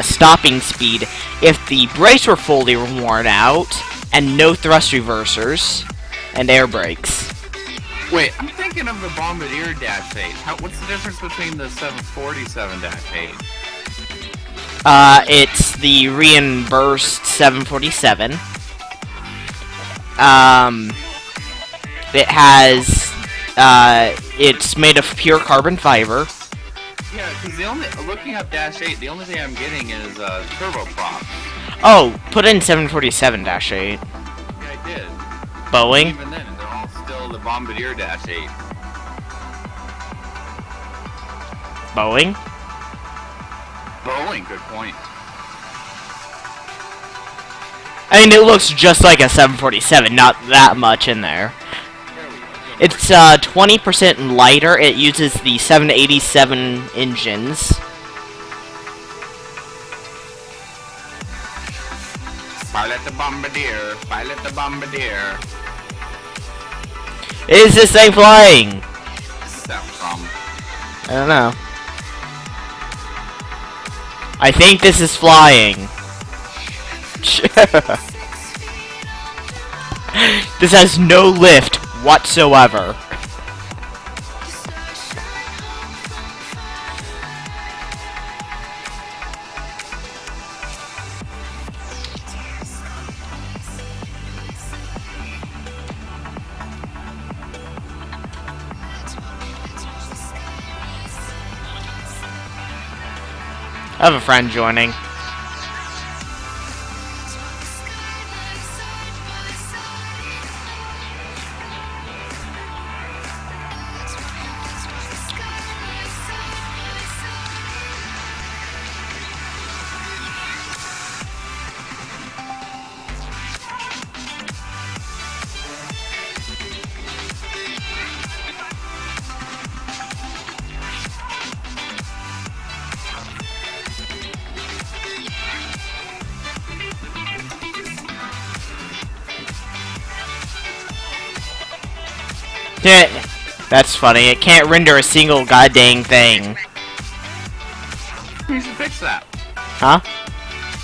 stopping speed if the brakes were fully worn out and no thrust reversers and air brakes? Wait, I'm thinking of the Bombardier Dash 8. What's the difference between the 747 Dash 8? It's the reimbursed 747. It has, it's made of pure carbon fiber. Yeah, because looking up Dash 8, the only thing I'm getting is turboprop. Oh, put in 747-8. Yeah, I did. Boeing? Even then, they're all still the Bombardier Dash 8. Boeing? Boeing, good point. I mean, it looks just like a 747, not that much in there. It's 20% lighter. It uses the 787 engines. Pilot the Bombardier, pilot the Bombardier. Is this thing flying? What's that from? I don't know. I think this is flying. This has no lift whatsoever. I have a friend joining. That's funny. It can't render a single goddamn thing. You should fix that. Huh?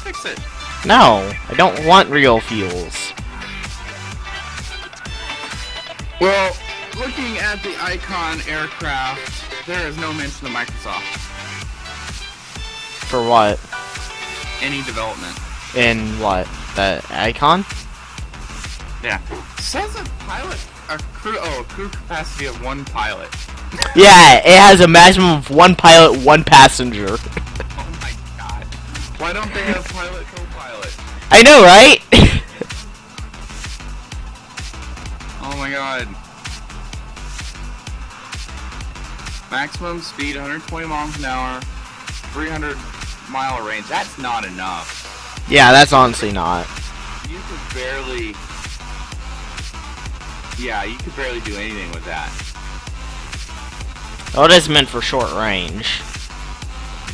Fix it. No, I don't want real fuels. Well, looking at the Icon aircraft, there is no mention of Microsoft. For what? Any development. In what? The Icon? Yeah. Says a crew capacity of 1 pilot. Yeah, it has a maximum of 1 pilot, 1 passenger. Oh my god. Why don't they have pilot, co-pilot? I know, right? Oh my god. Maximum speed 120 miles an hour, 300-mile range. That's not enough. Yeah, that's honestly not. You could barely... Yeah, you could barely do anything with that. Oh, it is meant for short range.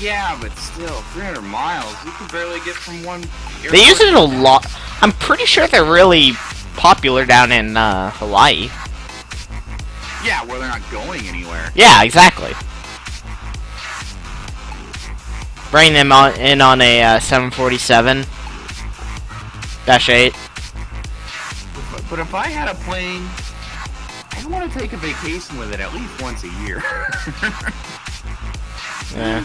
Yeah, but still, 300 miles, you could barely get from one airport. They use it a lot. I'm pretty sure they're really popular down in Hawaii. Yeah, where they're not going anywhere. Yeah, exactly. Bring them in on a 747-8. But if I had a plane, I'd want to take a vacation with it at least once a year. Yeah.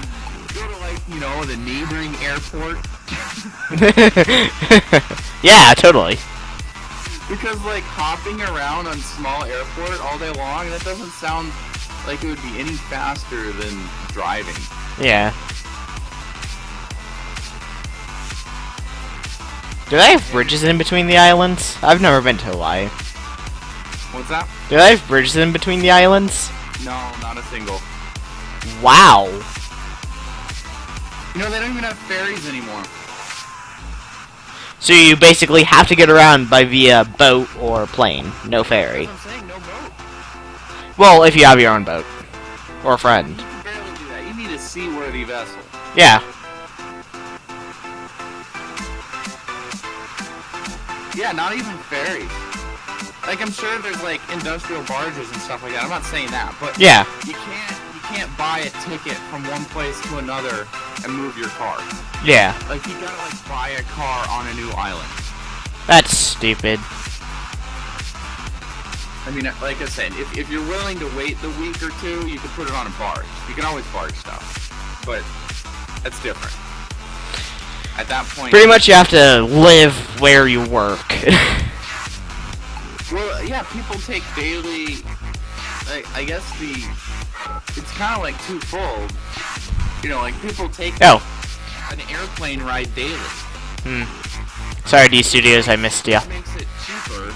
Go to, like, you know, the neighboring airport. Yeah, totally. Because, like, hopping around on small airport all day long, that doesn't sound like it would be any faster than driving. Yeah. Do they have bridges in between the islands? I've never been to Hawaii. What's that? Do they have bridges in between the islands? No, not a single. Wow. You know, they don't even have ferries anymore. So you basically have to get around by via boat or plane. No ferry. That's what I'm saying, no boat. Well, if you have your own boat. Or a friend. You can barely do that. You need a seaworthy vessel. Yeah. Yeah, not even ferries. Like, I'm sure there's, like, industrial barges and stuff like that. I'm not saying that, but Yeah. you can't buy a ticket from one place to another and move your car. Yeah. Like, you gotta, like, buy a car on a new island. That's stupid. I mean, like I said, if you're willing to wait the week or two, you can put it on a barge. You can always barge stuff. But that's different. At that point... Pretty much you have to live where you work. Well, yeah, people take daily... I guess it's kind of like twofold. You know, like, people take Oh. an airplane ride daily. Sorry, D Studios, I missed ya. It makes it cheaper.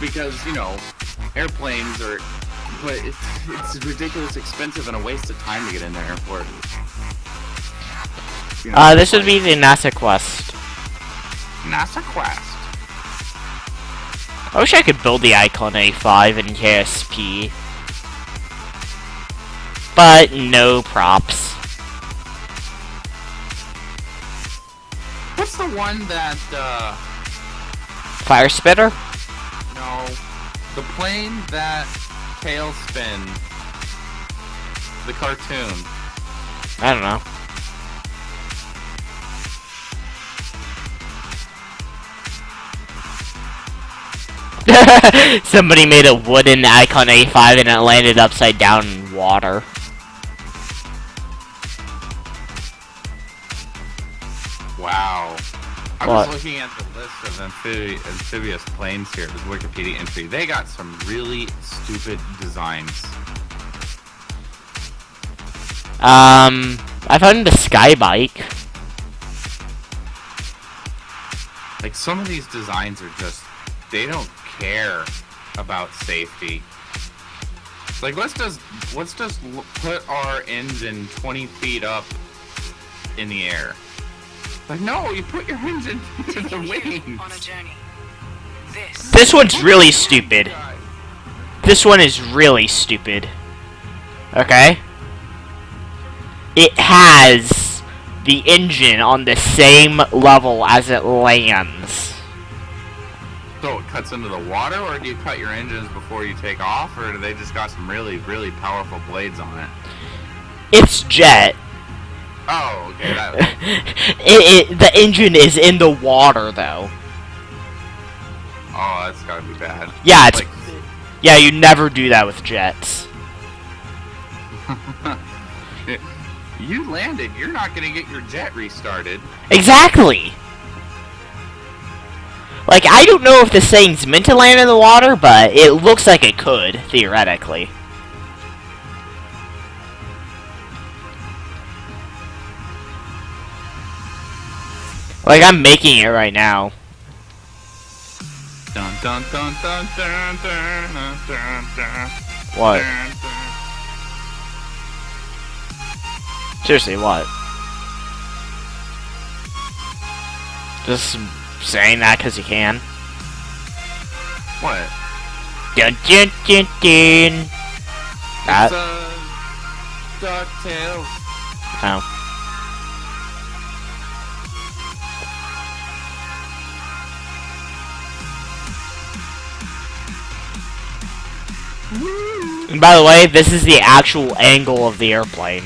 Because, you know, airplanes are... But it's ridiculous expensive and a waste of time to get in the airport. You know, This would be the NASA Quest. NASA Quest. I wish I could build the Icon A5 in KSP. But no props. What's the one that, Fire Spitter? No. The plane that tailspin. The cartoon. I don't know. Somebody made a wooden Icon A5 and it landed upside down in water. Wow. I What? was looking at the list of amphibious planes here, this Wikipedia entry. They got some really stupid designs. I found a sky bike. Like, some of these designs are just, they don't care about safety. Like, let's just put our engine 20 feet up in the air. Like, no, you put your engine to the wings. On a journey. This one's really stupid. This one is really stupid. Okay? It has the engine on the same level as it lands. So it cuts into the water, or do you cut your engines before you take off, or do they just got some really, really powerful blades on it? It's jet. Oh, okay. That, The engine is in the water, though. oh, that's gotta be bad. Yeah, it's... Like, Yeah, you never do that with jets. you landed. You're not gonna get your jet restarted. Exactly! Like, I don't know if this thing's meant to land in the water, but it looks like it could, theoretically. Like, I'm making it right now. Dun dun dun dun dun dun dun dun dun. What? Dun, dun. Seriously, what? Just saying that because you can. What? Dun dun dun dun. That? DuckTales. Oh. And by the way, this is the actual angle of the airplane.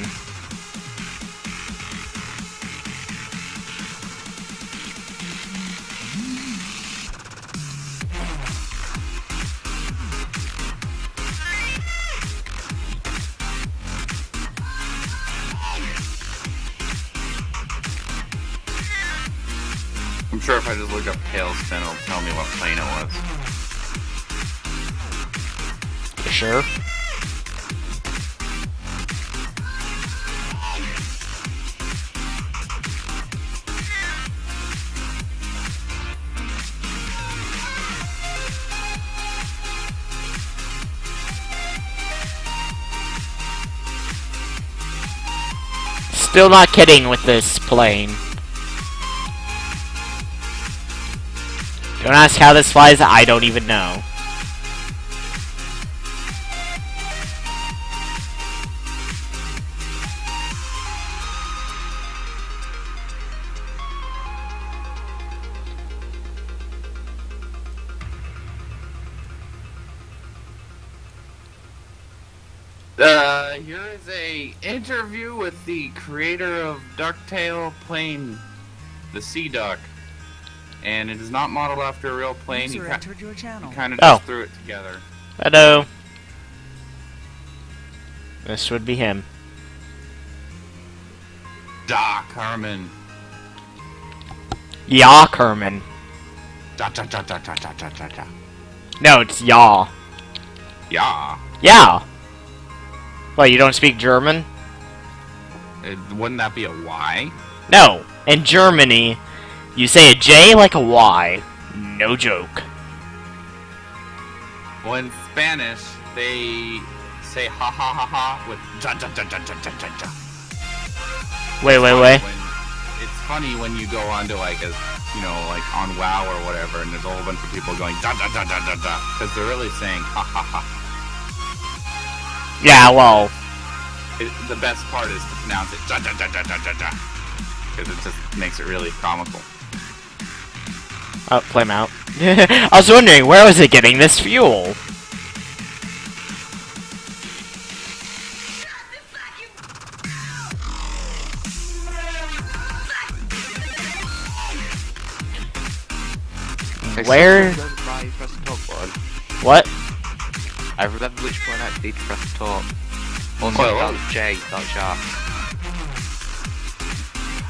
I'm sure if I just look up tailspin, it'll tell me what plane it was. You sure? still not kidding with this plane. Don't ask how this flies, I don't even know. Here is a interview with the creator of Ducktail plane, the Sea Duck, and it is not modeled after a real plane. He User entered your channel. kind of Oh. just threw it together. Hello. This would be him. Doc Herman. Yaw Kerman. Da da da da da da da da da. No, it's Yaw. Yeah. Yeah. What, you don't speak German? Wouldn't that be a Y? No. In Germany, you say a J like a Y. No joke. Well, in Spanish, they say ha ha ha ha with da da da da da da da da. Wait. It's funny when you go onto like a, you know, like on WoW or whatever, and there's a whole bunch of people going da da da da da da, because they're really saying ha ha ha. Yeah, well, The best part is to pronounce it da da da da da da da, because it just makes it really comical. oh, flame out. I was wondering, where was it getting this fuel? Where? What? I remember which one I did press talk. Oh no, Well, that was J, not Shark.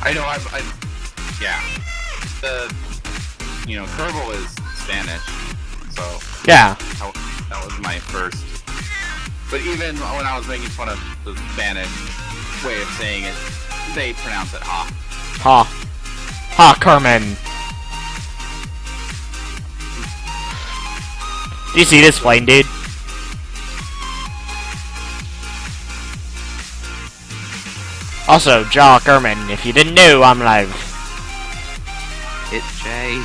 I know, yeah. You know, Kerbal is Spanish, so Yeah. that was my first. But even when I was making fun of the Spanish way of saying it, they pronounce it ha. Ha. Ha, Kerman. Do you see this plane, dude? Also, Jaw Kerman, if you didn't know, I'm live. It's J.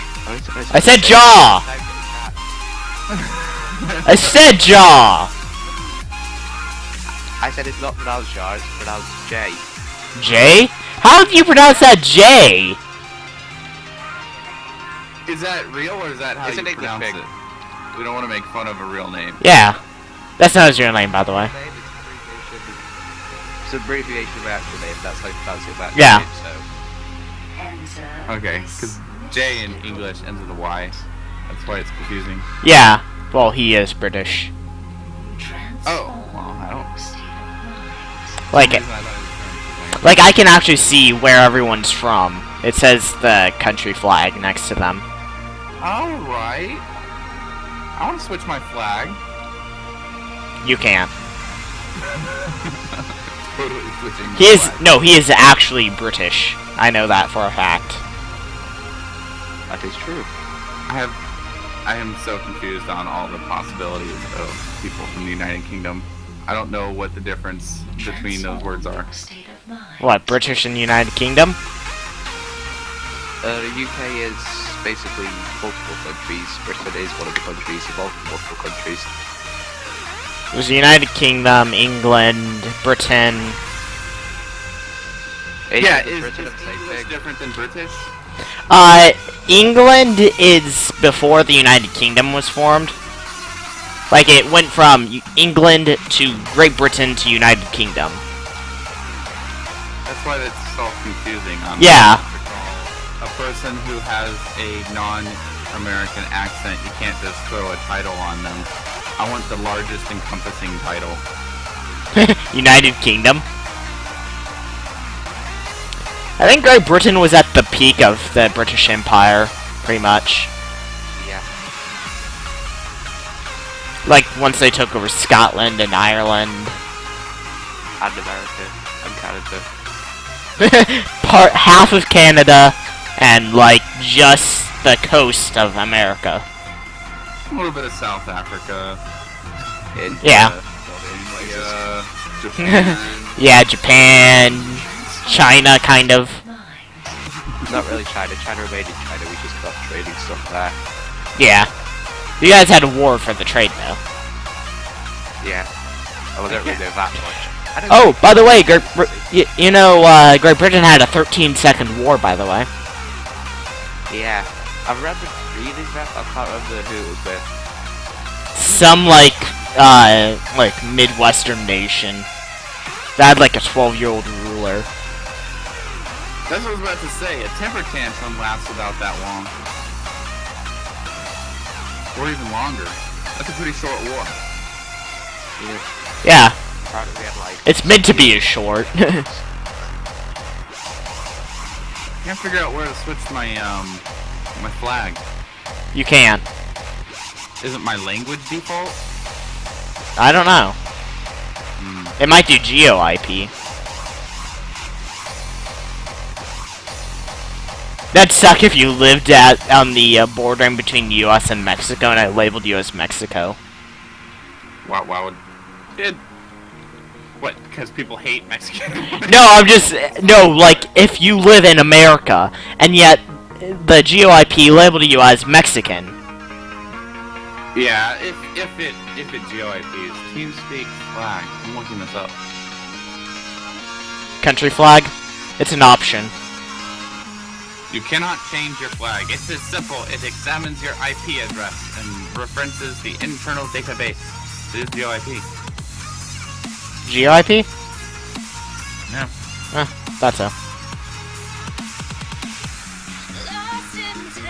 I said Jaw! I said Jaw! I said it's not pronounced Jar, it's pronounced J. J? How do you pronounce that J? Is that real or is that how It's you an English pronounce thing. it? We don't want to make fun of a real name. Yeah. That's not his real name, by the way. It's an abbreviation of my actual name, that's how you pronounce it back. Yeah. So. Okay, because J in English ends with a Y. That's why it's confusing. Yeah. Well, he is British. Oh, well, I don't. Like, I thought it was like I can actually see where everyone's from. It says the country flag next to them. Alright. I want to switch my flag. You can't. Totally switching my He is flag. no, he is actually British. I know that for a fact. That is true. I am so confused on all the possibilities of people from the United Kingdom. I don't know what the difference between those words are. What, British and United Kingdom? The UK is basically multiple countries. Britain is one of the countries involved in multiple countries. There's the United Kingdom, England, Britain. Yeah, England and is Britain are the same English thing. different than British? England is before the United Kingdom was formed. Like, it went from England to Great Britain to United Kingdom. That's why it's so confusing. Yeah. A person who has a non-American accent, you can't just throw a title on them. I want the largest encompassing title. United Kingdom. I think Great Britain was at the peak of the British Empire, pretty much. Yeah. Like, once they took over Scotland and Ireland. And America and Canada. Half of Canada, and, like, just the coast of America. A little bit of South Africa. Yeah. Japan. Yeah, Japan. China, kind of. Not really China. China remained in China. We just got trading stuff there. Yeah. You guys had a war for the trade, though. Yeah. Oh, I don't really know that much. Oh, by the way, you know, Great Britain had a 13-second war, by the way. Yeah. I remember reading that. I can't remember who it was with. Some, like Midwestern nation. That had, like, a 12-year-old ruler. That's what I was about to say. A temper tantrum lasts about that long. Or even longer. That's a pretty short war. Yeah. Probably had, like, It's meant to be as short. Can't figure out where to switch my my flag. You can. Isn't my language default? I don't know. It might do geo IP. That'd suck if you lived on the border in between U.S. and Mexico, and I labeled you as Mexico. Why would it? What? Because people hate Mexican. No, like if you live in America and yet the geo IP labeled you as Mexican. Yeah, if it geo IPs TeamSpeak flag. I'm looking this up. Country flag? It's an option. You cannot change your flag. It's as simple. It examines your IP address and references the internal database. It is geo IP. Geo IP? Yeah. Thought so.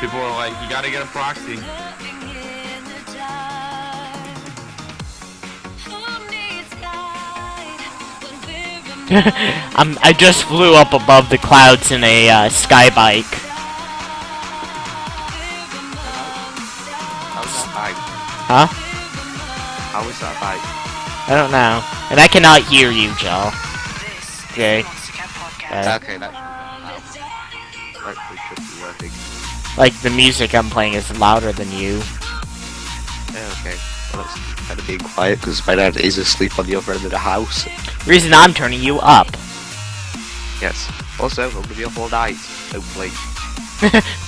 People are like, you gotta get a proxy. I just flew up above the clouds in a sky bike. How's that bike? Huh? How is that bike? I don't know. And I cannot hear you, Joe. This Okay. is Monster Cat Podcast. Okay, that hopefully should be working. Like, the music I'm playing is louder than you. Yeah, okay. Well, it's kind of being quiet because my dad is asleep on the other end of the house. Reason I'm turning you up. Yes. Also, I'm going to be up all night, hopefully.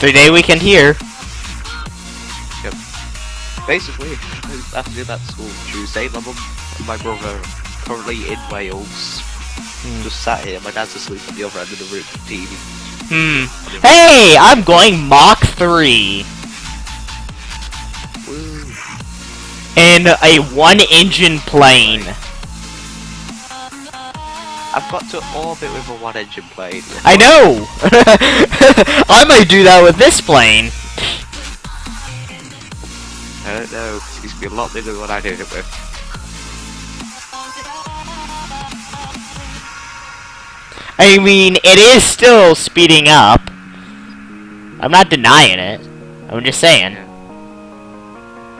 3-day weekend here. Yep. Basically, I have to do that at school Tuesday. My mum and my brother are currently in Wales. Just sat here. My dad's asleep on the other end of the room with TV. Hey, I'm going Mach 3. Woo. In a one-engine plane. I've got to orbit with a one-engine plane. I know! I might do that with this plane. I don't know. It seems to be a lot bigger than what I did it with. I mean, it is still speeding up. I'm not denying it. I'm just saying. Yeah.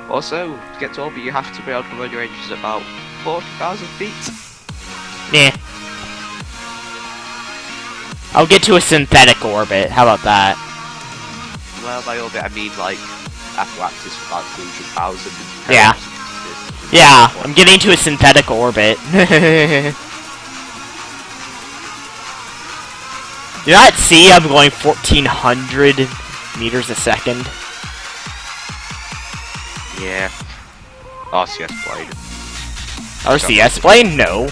Also, to get to orbit, you have to be able to run your engines at about 40,000 feet. Yeah. I'll get to a synthetic orbit. How about that? Well, by orbit, I mean like apparatus for about 200,000. Yeah. Yeah, I'm getting to a synthetic orbit. You not see I'm going 1,400 meters a second? Yeah. RCS plane. RCS plane? No.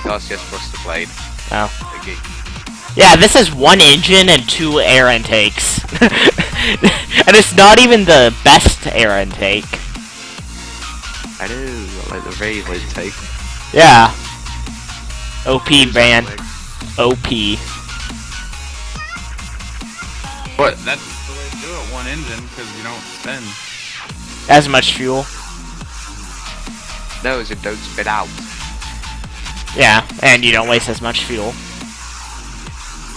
RCS Buster plane. Oh. Okay. Yeah, this has one engine and 2 air intakes. And it's not even the best air intake. I know, like the rail intake. Yeah. OP, man. OP. But that's the way to do it, one engine, because you don't spend. As much fuel. No, as it don't spit out. Yeah, and you don't waste as much fuel.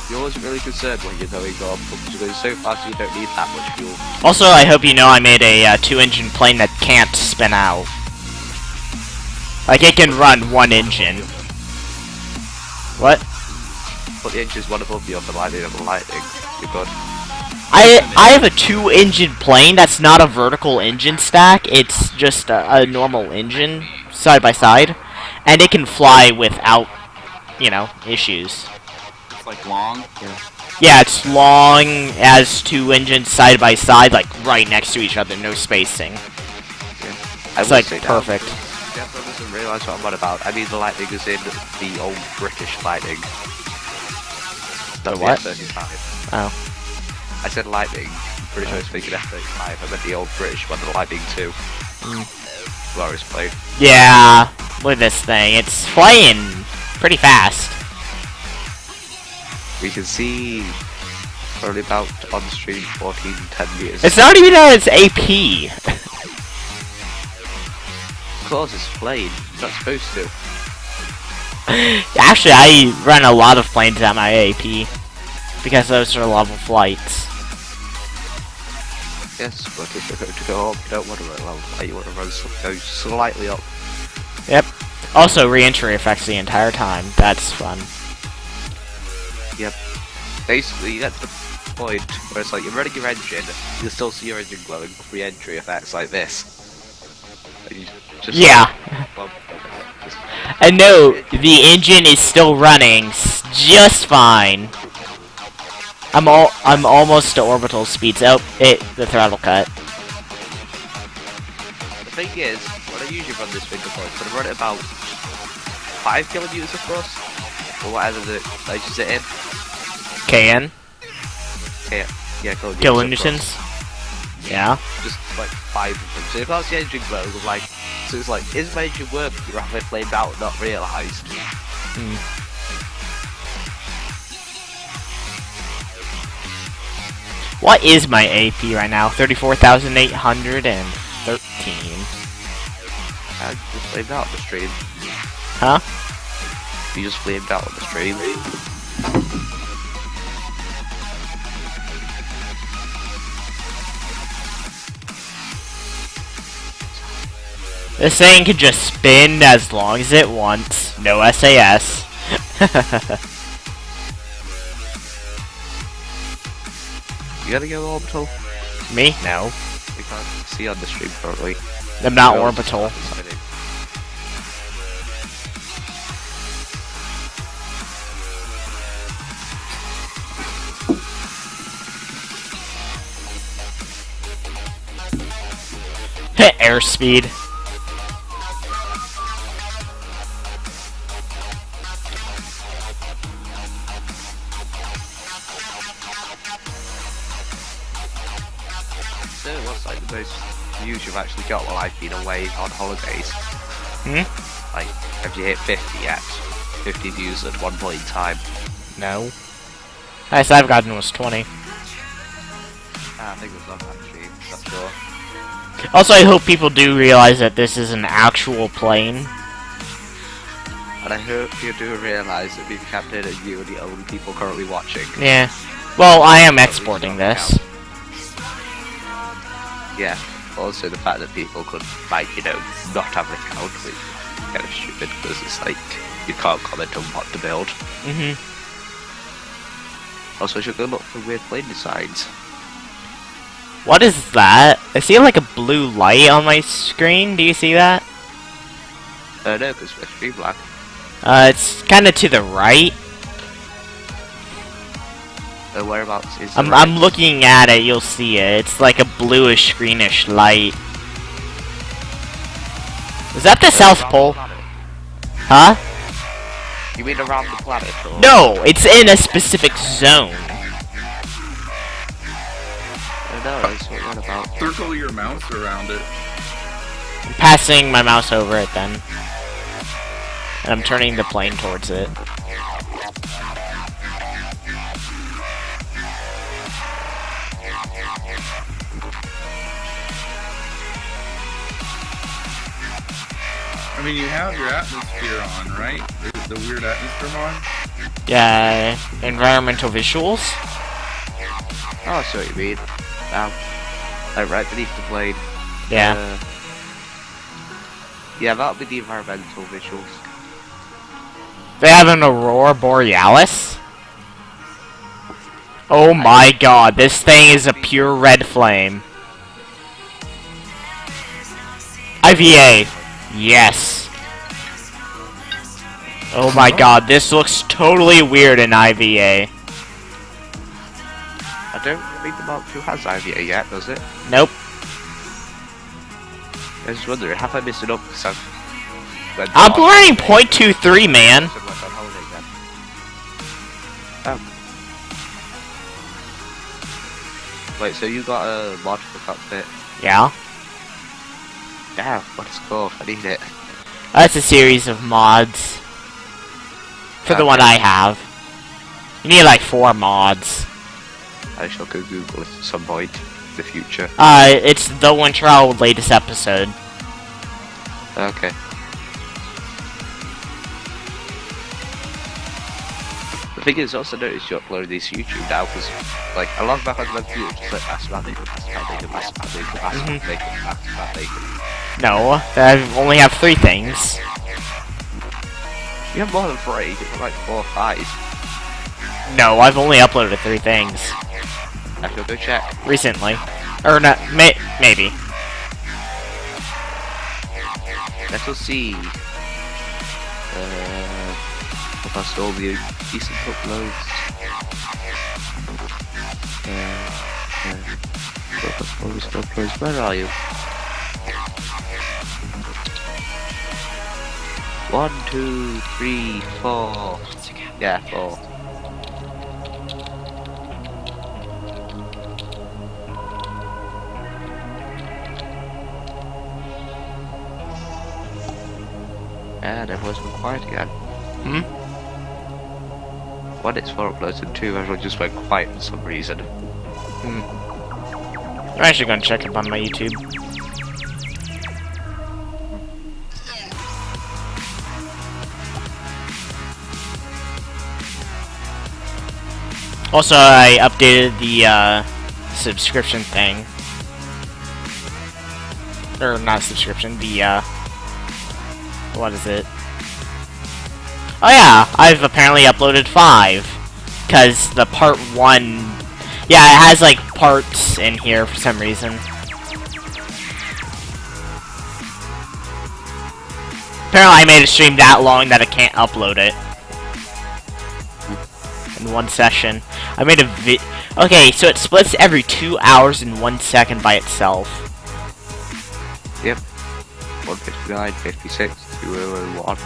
You're always really concerned when you're going up, because you're going so fast you don't need that much fuel. Also, I hope you know I made a 2-engine plane that can't spin out. Like, it can run one engine. What? Put the engines one above the other, lining up the lightning. You're good. I have a 2-engine plane that's not a vertical engine stack. It's just a normal engine, side by side. And it can fly without, you know, issues. It's like long. Yeah, it's long as two engines side by side, like right next to each other, no spacing. It's like perfect. Everyone doesn't realise what I'm on about. I mean, the Lightning is in the old British Lightning. The what? F-35. Oh. I said Lightning. I'm pretty sure I was thinking F-35. I meant the old British one, the Lightning 2. Glorious plane. Yeah, look at this thing. It's flying pretty fast. We can see probably about on stream 14-10 meters. It's not even on its AP. Of course, it's plane. It's not supposed to. Actually, I run a lot of planes at my AP because those are level flights. Yes, but if you're going to go up, you don't want to run level flight. You want to run go slightly up. Yep. Also, re-entry effects the entire time. That's fun. Yep. Basically, you get to the point where it's like you're running your engine, you still see your engine glowing with re-entry effects like this. And you just Yeah. Well, just And no, the engine is still running just fine. I'm almost to orbital speeds. Oh, the throttle cut. The thing is, when I usually run this finger point, when I run it about 5 kilonewtons of thrust, or whatever the stages it in. KN? Yeah, Kilonewtons? Yeah. Just like 5 of them. So if that's the engine glow, like, so it's like, is my engine working? You're having flamed out and not realised. What is my AP right now? 34,813. I just flamed out on the stream. Huh? You just flamed out on the stream. This thing can just spin as long as it wants. No SAS. You gotta go orbital? Me? No. We can't see on the stream currently. I'm not orbital. Airspeed. So what's like the most views you've actually got while I've been away on holidays? Like, have you hit 50 yet? 50 views at one point in time? No. Highest I've gotten was 20. I think it was on that stream, not sure. Also, I hope people do realize that this is an actual plane. And I hope you do realise that me, the captain, and you are the only people currently watching. Yeah. Well, I am exporting this. Yeah. Also, the fact that people could, like, you know, not have an account, which is kind of stupid, because it's like, you can't comment on what to build. Also, I should go look for weird plane designs. What is that? I see like a blue light on my screen. Do you see that? No, because we're stream black. It's kind of to the right. Whereabouts is I'm looking at it. You'll see it. It's like a bluish, greenish light. Is that the South Pole? Huh? You mean around the planet? Or? No, it's in a specific zone. No, that's what I'm about. Circle your mouse around it. I'm passing my mouse over it then. And I'm turning the plane towards it. I mean, you have your atmosphere on, right? The weird atmosphere on? Yeah, environmental visuals. Oh, I see what you mean. Now, like right beneath the plane. Yeah. Yeah, that'll be the environmental visuals. They have an Aurora Borealis? Oh my god, this thing is a pure red flame. IVA. Yes. Oh my god, this looks totally weird in IVA. I don't think the Mark II has IVA yet, does it? Nope. I was wondering, have I missed it up? Because I'm learning .23, man. Oh. Wait, so you got a mod for cockpit? Yeah. Damn, what is it called? I need it. That's a series of mods. For the one I have. You need like 4 mods. I shall go Google it at some point in the future. It's the Winter latest episode. Okay. The thing is, also noticed you upload these to YouTube now, because, like, a long back on the video, just like, No, I only have 3 things. You have more than 3, you have like 4 or 5. No, I've only uploaded 3 things. I shall go check. Recently. Or not, maybe. Let us see. If I still be decent uploads. Uploads. Where are you? 1, 2, 3, 4. Yeah, 4. And everyone's been quiet again. Hmm? 1, it's 4 uploads, and 2, everyone just went quiet for some reason. I'm actually gonna check up on my YouTube. Also, I updated the subscription thing. Or not subscription, the what is it? Oh yeah, I've apparently uploaded 5. Cause the part 1, yeah, it has like parts in here for some reason. Apparently I made a stream that long that I can't upload it in one session. I made a okay, so it splits every 2 hours and 1 second by itself. Yep. 159, 56, 2001.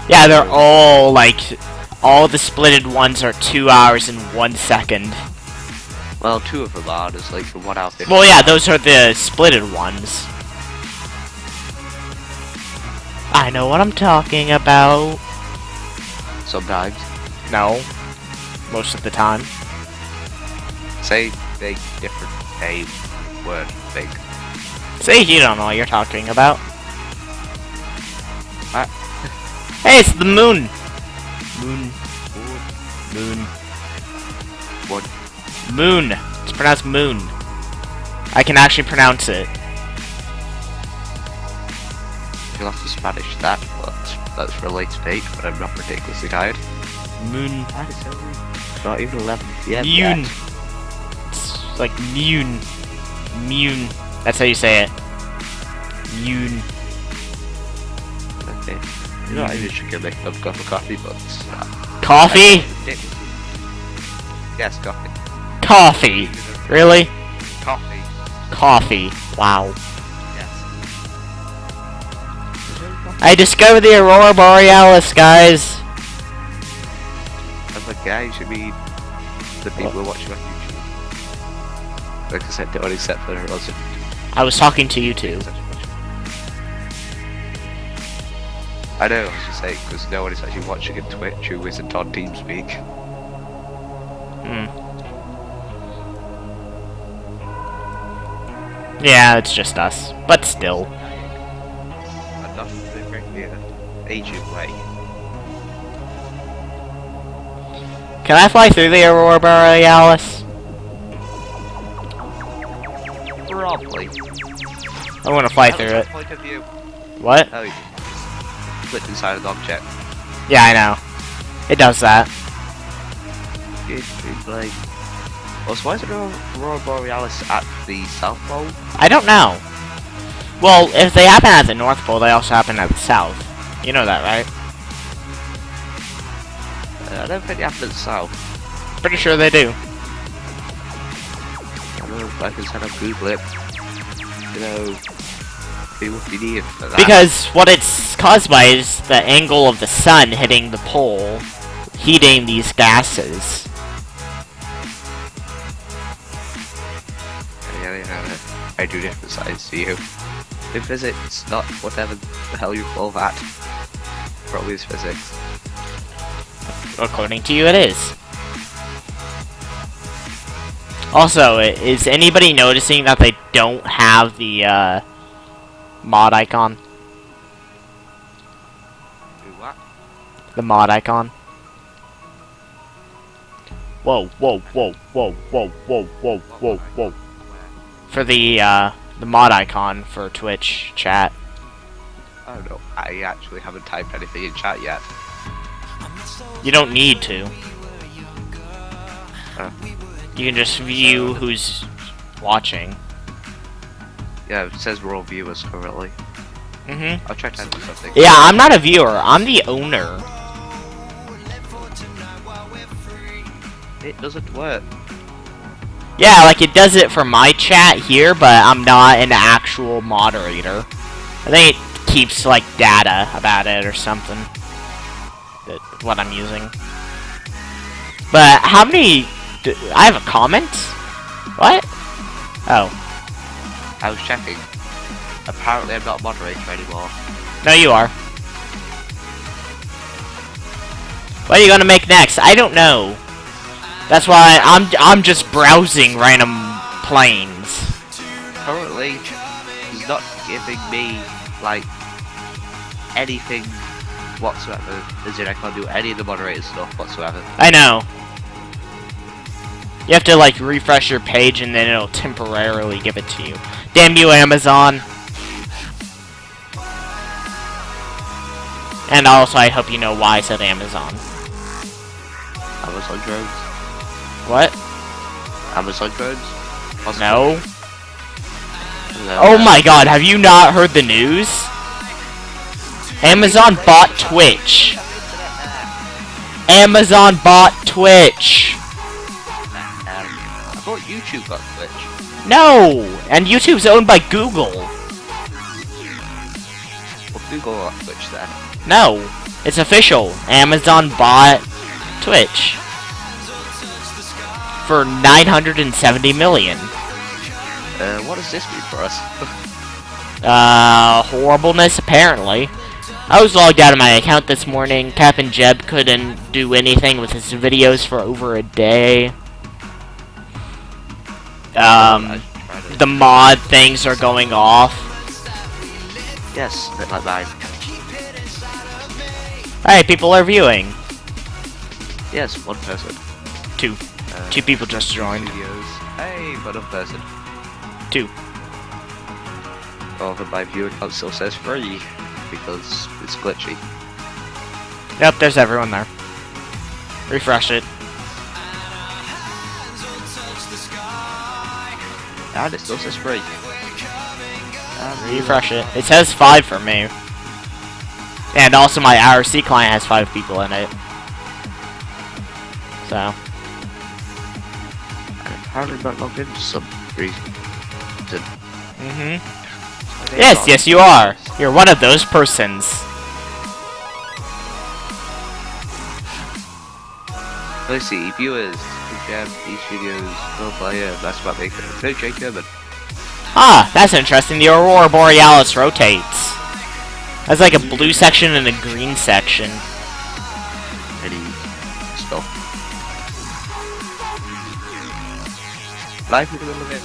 Yeah, they're all like, all the splitted ones are 2 hours and 1 second. Well, 2 of them are, there's like the 1 hour 50. Well, yeah, those are the splitted ones. I know what I'm talking about. Sometimes. No. Most of the time. Say big, different, a word, big. See, you don't know what you're talking about. What? Hey, it's the moon! Moon. Moon. What? Moon. It's pronounced moon. I can actually pronounce it. You'll have to Spanish that, but that's for a late date, but I'm not ridiculously tired. Moon. That is so not even 11 p.m. Moon. yet. It's like moon. Moon. That's how you say it. Moon. Okay. You know, I usually can make another cup of coffee, but... Coffee? Yes, coffee. Coffee. Really? Coffee. Coffee. Wow. Yes. I discovered the Aurora Borealis, guys. And the guys, you mean the people who are watching on YouTube. Like I said, the only except for us. I was talking to you two. I know, I was just saying, because no one is actually watching on Twitch who isn't on TeamSpeak. Yeah, it's just us. But still. Enough to bring me an agent way. Can I fly through the Aurora Borealis? Probably. I want to fly through it. Point of view. What? Oh, you flipped inside an object. Yeah, I know. It does that. Good, like... Also, why is there Aurora Borealis at the South Pole? I don't know. Well, if they happen at the North Pole, they also happen at the South. You know that, right? I don't think they have it south. Pretty sure they do. I don't know if I can set up Google it. You know, see what you need for that. Because what it's caused by is the angle of the sun hitting the pole, heating these gases. Yeah, I do emphasize to you. In physics, not whatever the hell you call that. Probably is physics. According to you, it is. Also, is anybody noticing that they don't have the mod icon? Do what? The mod icon. Whoa, whoa, whoa, whoa, whoa, whoa, whoa, whoa, whoa. For the mod icon for Twitch chat. Oh no, I actually haven't typed anything in chat yet. You don't need to. Uh, You can just view who's watching. yeah, it says we're all viewers currently. I'll try to do something. Yeah, I'm not a viewer. I'm the owner. It doesn't work. Yeah, like it does it for my chat here, but I'm not an actual moderator. I think it keeps like data about it or something. What I'm using. But how many? I have a comment? What? Oh. I was checking. Apparently I'm not a moderator anymore. No, you are. What are you gonna make next? I don't know. That's why I'm just browsing random planes. Currently, he's not giving me, like, anything whatsoever. As in, I can't do any of the moderator stuff whatsoever. I know. You have to like refresh your page and then it'll temporarily give it to you. Damn you, Amazon. And also, I hope you know why I said Amazon. Amazon drones? What? Amazon drones? Possibly. No. No. Oh my god, have you not heard the news? Amazon bought Twitch. Amazon bought Twitch. I thought YouTube got Twitch. No! And YouTube's owned by Google. Well, Google got Twitch then. No. It's official. Amazon bought Twitch. For $970 million. What does this mean for us? Horribleness, apparently. I was logged out of my account this morning. Captain Jeb couldn't do anything with his videos for over a day. The mod things are going off. Yes, a bit like mine. Alright, people are viewing. Yes, one person. Two. Two people just joined. Videos. Hey, but one person. Two. Oh, but my view account still says free because it's glitchy. Yep, there's everyone there. Refresh it. And it still says free. Refresh it. It says 5 for me. And also my IRC client has 5 people in it. So. Apparently not logged in for some reason. Yes, you are. You're one of those persons. Let's see, viewers, Jam, these studios, no player, that's about making a no Jacob, and Ah, that's interesting. The Aurora Borealis rotates. That's like a blue section and a green section. any stuff. Life is a little bit.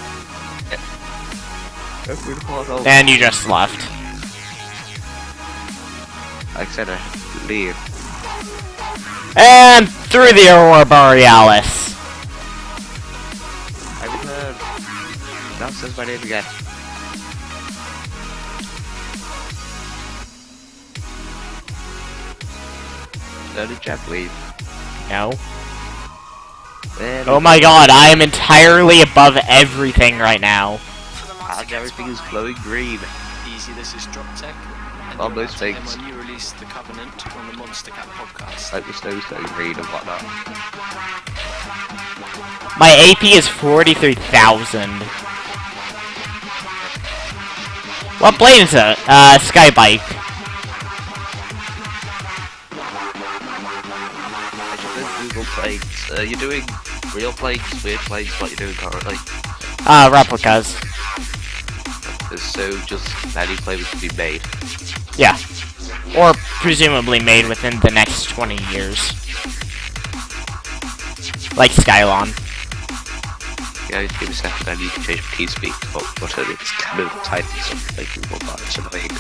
Go through the portal. And you just left. Like I said, I have to leave. And through the Aurora Borealis. I return. Now it says my name again. Did Jeff leave? No. Then Oh my god, I am entirely above everything right now. and everything is glowing green. Easy, this is Drop Tech. All those things. When you release released the Covenant on the Monster Cat podcast. Like the Snow Read and whatnot. My AP is 43,000. What plane is it? Skybike. Google planes. You're doing real planes, weird planes, what you're doing currently. Replicas. So just any plane to be made. Yeah. Or presumably made within the next 20 years. Like Skylon. Yeah, give me a second, I need to change my key speed, but it's kind of tight and stuff, making more buttons annoying.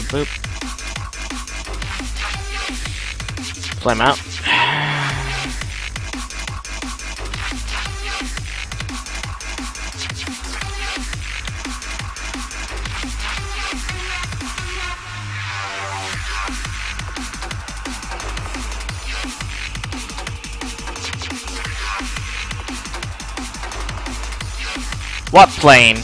Boop. Flame out. What plane?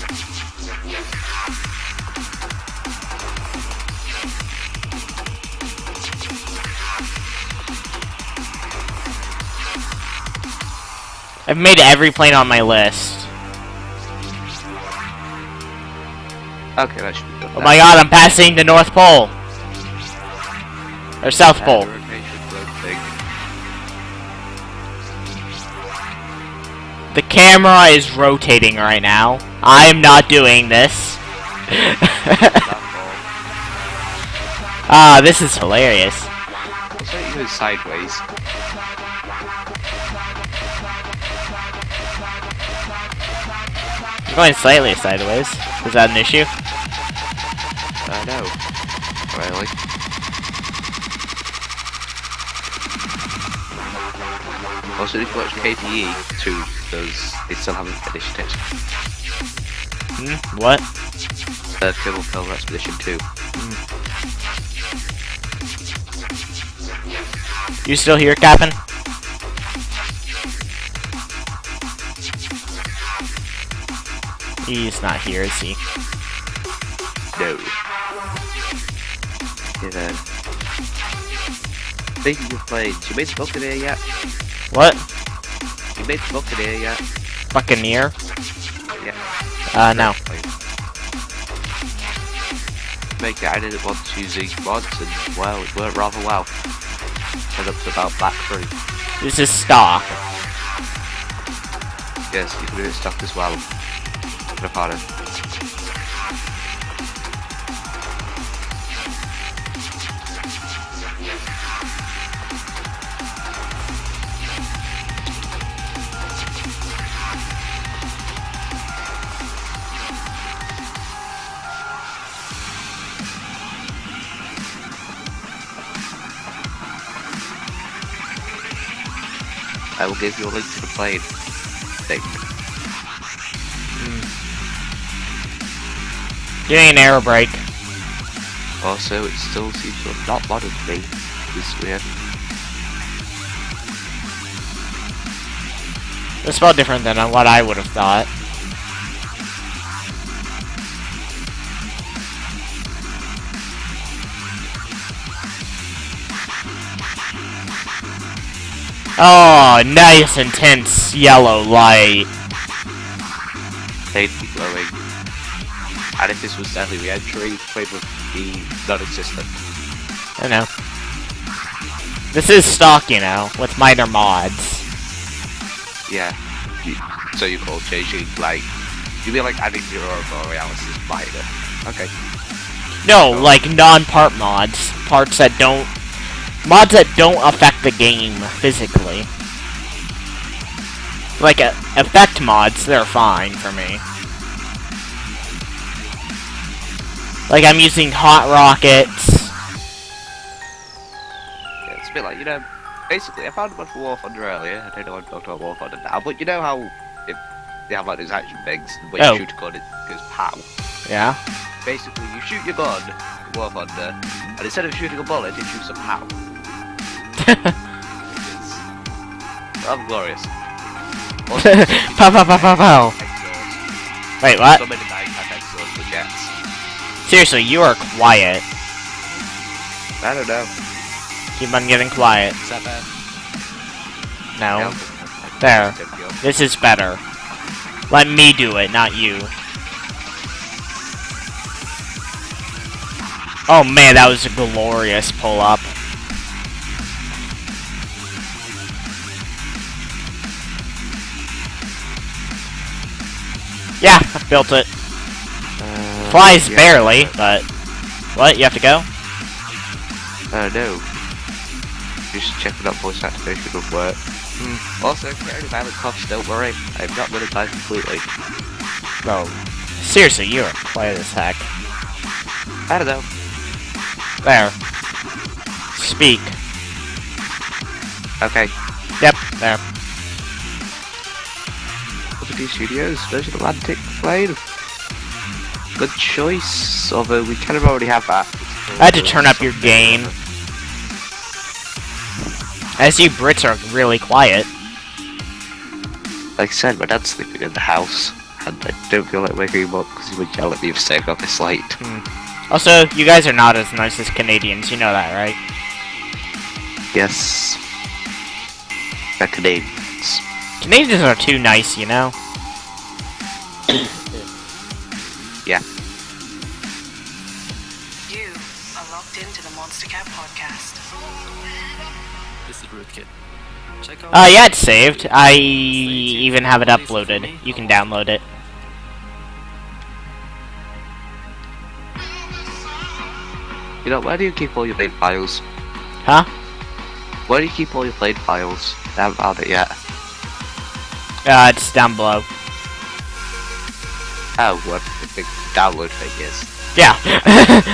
I've made every plane on my list. Okay, that should be good. Oh my god, I'm passing the North Pole! Or South Pole. The camera is rotating right now. I am not doing this. This is hilarious. So you go sideways. I'm going slightly sideways. Is that an issue? No. Really? Also, if you watch KPE 2, because they still haven't finished it. What? Kerbal Polar Expedition 2. You still here, Captain? He's not here, is he? No. Yeah. Speaking of planes, you made the Buccaneer yet? What? You made the Buccaneer yet? Buccaneer? Yeah. No. Make it, I did it once using mods and, well, it worked rather well. And up to about Black 3. This is stock. Yes, you can do it stock as well. Prepare. I will give you a link to the plane thing. Give me an air brake. Also, it still seems to have not modded me. It's weird. This felt different than what I would have thought. Oh, nice intense yellow light. They'd be glowing. And if this was deadly re-entry, the plane would be non-existent. I know. This is stock, you know, with minor mods. Yeah. So you call changing, like, you mean like adding your Aurora Borealis is minor. Okay. No, like non-part mods. Parts that don't... Mods that don't affect the game physically. Like, effect mods, they're fine for me. Like, I'm using hot rockets. Yeah, it's a bit like, you know, basically, I found a bunch of War Thunder earlier. I don't know what I'm talking about War Thunder now, but you know how if they have like those action things, and when you shoot a gun, it goes pow. Yeah. Basically, you shoot your gun, War Thunder, and instead of shooting a bullet, it shoots a pow. It's rather glorious. Pow pow pow pow pow. Wait, what? So many exhausts with jets. Seriously, you are quiet. I don't know. Keep on getting quiet. Is that bad? No. No. There. There we go. This is better. Let me do it, not you. Oh man, that was a glorious pull-up. Yeah, I built it. Flies yeah. barely, but... What? You have to go? No. Just checking out voice activation would work. Also, if you're only violent coughs, don't worry. I'm not gonna die completely. Bro. Seriously, you are quiet as heck. I don't know. There. Speak. Okay. Yep, there. WD Studios, Virgin Atlantic Plane. Good choice, although we kind of already have that. I had to turn up your gain. As you Brits are really quiet. Like I said, my dad's sleeping in the house, and I don't feel like waking him up because he would yell at me for staying up this late. Also, you guys are not as nice as Canadians, you know that, right? Yes. They're Canadians. Canadians are too nice, you know? Yeah. You are locked into the Monster Cat podcast. This is Rootkit. Check out Yeah, it's saved. I even have it uploaded. You can download it. You know, where do you keep all your played files? Huh? Where do you keep all your played files? I haven't found it yet. It's down below. Oh, what the big download thing is. Yeah.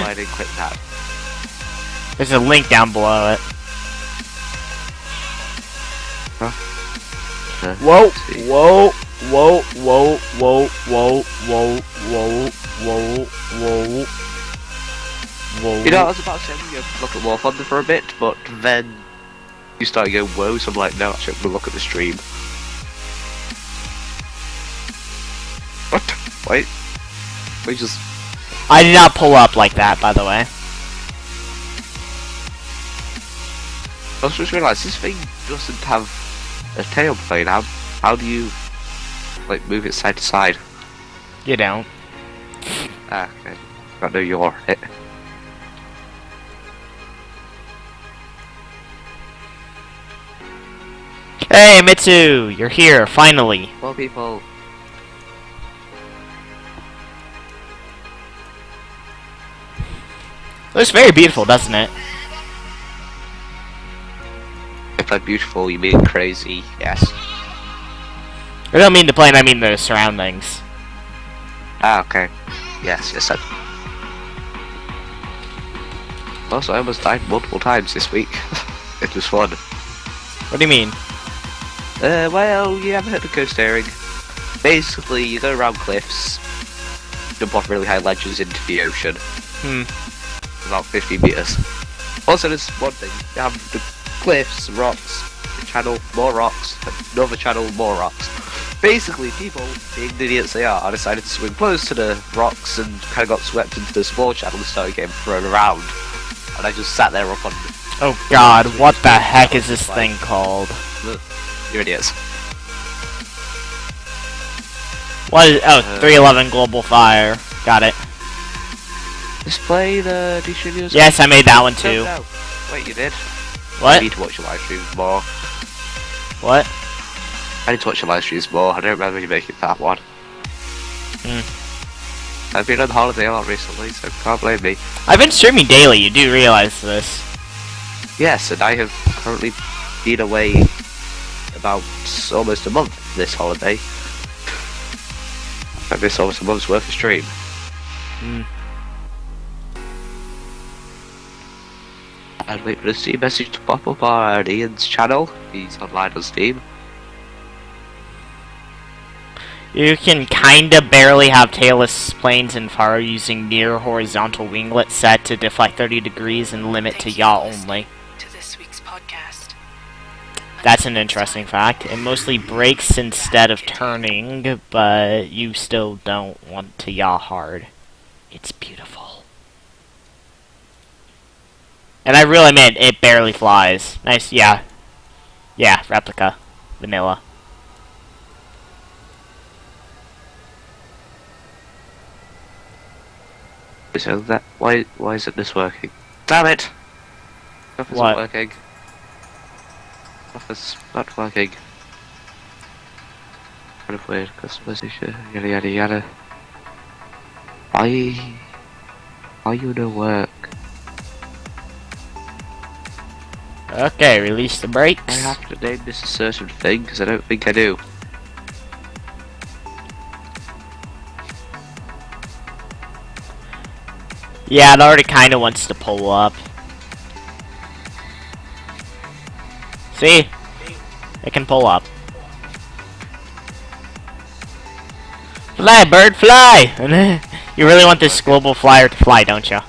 Why didn't click that? There's a link down below it. Whoa, Let's see. whoa, whoa, whoa, whoa, whoa, whoa, whoa, whoa, whoa, whoa. You know, I was about to say we look at War Thunder for a bit, but then you started going whoa, so I'm like, no, actually, I'm gonna look at the stream. What? Wait. We just... I did not pull up like that, by the way. I just realised this thing doesn't have a tail plane. How do you, like, move it side to side? You don't. Ah, okay. I know you're it. Hey, Mitsu! You're here, finally. Well, people... Looks very beautiful, doesn't it? If I'm beautiful, you mean crazy? Yes. I don't mean the plane, I mean the surroundings. Ah, okay. Yes, yes, Also, I almost died multiple times this week. It was fun. What do you mean? Well, you haven't heard of co-steering. Basically, you go around cliffs, jump off really high ledges into the ocean. About 50 meters. Also, there's one thing. You have the cliffs, rocks, the channel, more rocks, another channel, more rocks. Basically, people, being the idiots they are, decided to swim close to the rocks and kind of got swept into the small channel and started getting thrown around. And I just sat there up on the... Oh god, what the heck is this thing called? You're idiots. What is... Oh, 311 Global Fire. Got it. Just play the D-Studios. Yes, I made that one too. No. Wait, you did? What? I need to watch your live streams more. What? I need to watch your live streams more. I don't remember you making that one. I've been on holiday a lot recently, so can't blame me. I've been streaming daily, you do realize this. Yes, and I have currently been away about almost a month this holiday. I missed almost a month's worth of stream. And wait for the Steam message to pop up on Ian's channel. He's online on Steam. You can kinda barely have tailless planes in fire using near horizontal winglet set to deflect 30 degrees and limit to yaw only. To this week's podcast. That's an interesting fact. It mostly brakes instead of turning, but you still don't want to yaw hard. It's beautiful. And I really meant it barely flies. Nice, yeah. Yeah, replica. Vanilla. So that why isn't this working? Damn it! Stuff isn't What? working. Stuff is not working. Kind of weird customization, yada yada yada. Why you no work? Okay, release the brakes. I have to name this a certain thing because I don't think I do. Yeah, it already kinda wants to pull up. See? It can pull up. Fly, bird, fly! You really want this global flyer to fly, don't you?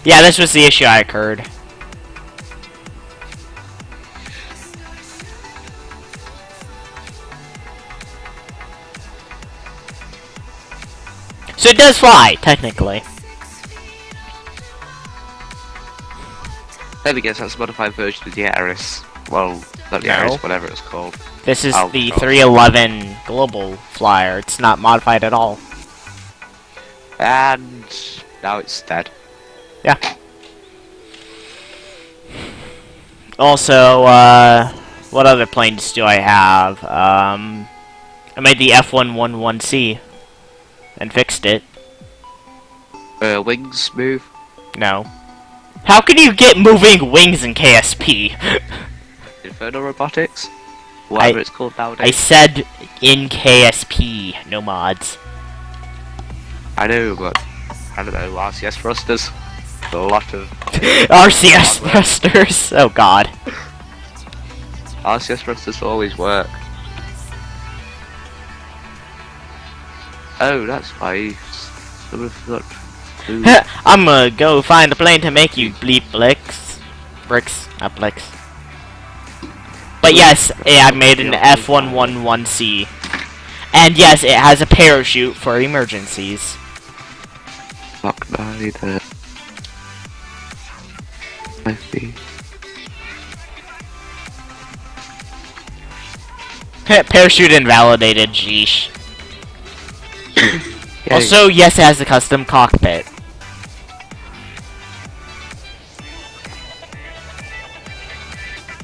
Yeah, this was the issue I occurred. So it does fly, technically. Then again, that's a modified version of the Aris. Well, not the No. Aris, whatever it's called. This is Oh, the God. 311 global flyer. It's not modified at all. And now it's dead. Yeah. Also, what other planes do I have? I made the F111C and fixed it. Wings move. No. How can you get moving wings in KSP? Inferno Robotics. Whatever it's called I nowadays. said in KSP, no mods. I know, but I don't know. RCS thrusters. A lot of RCS thrusters. Oh god. RCS thrusters always work. Oh, that's why some of not. I'm gonna go find a plane to make you bleep bricks. Bricks, not blicks. But yes, I made an F111C. And yes, it has a parachute for emergencies. Fuck my the. Parachute invalidated, jeesh. Also, yes, it has a custom cockpit.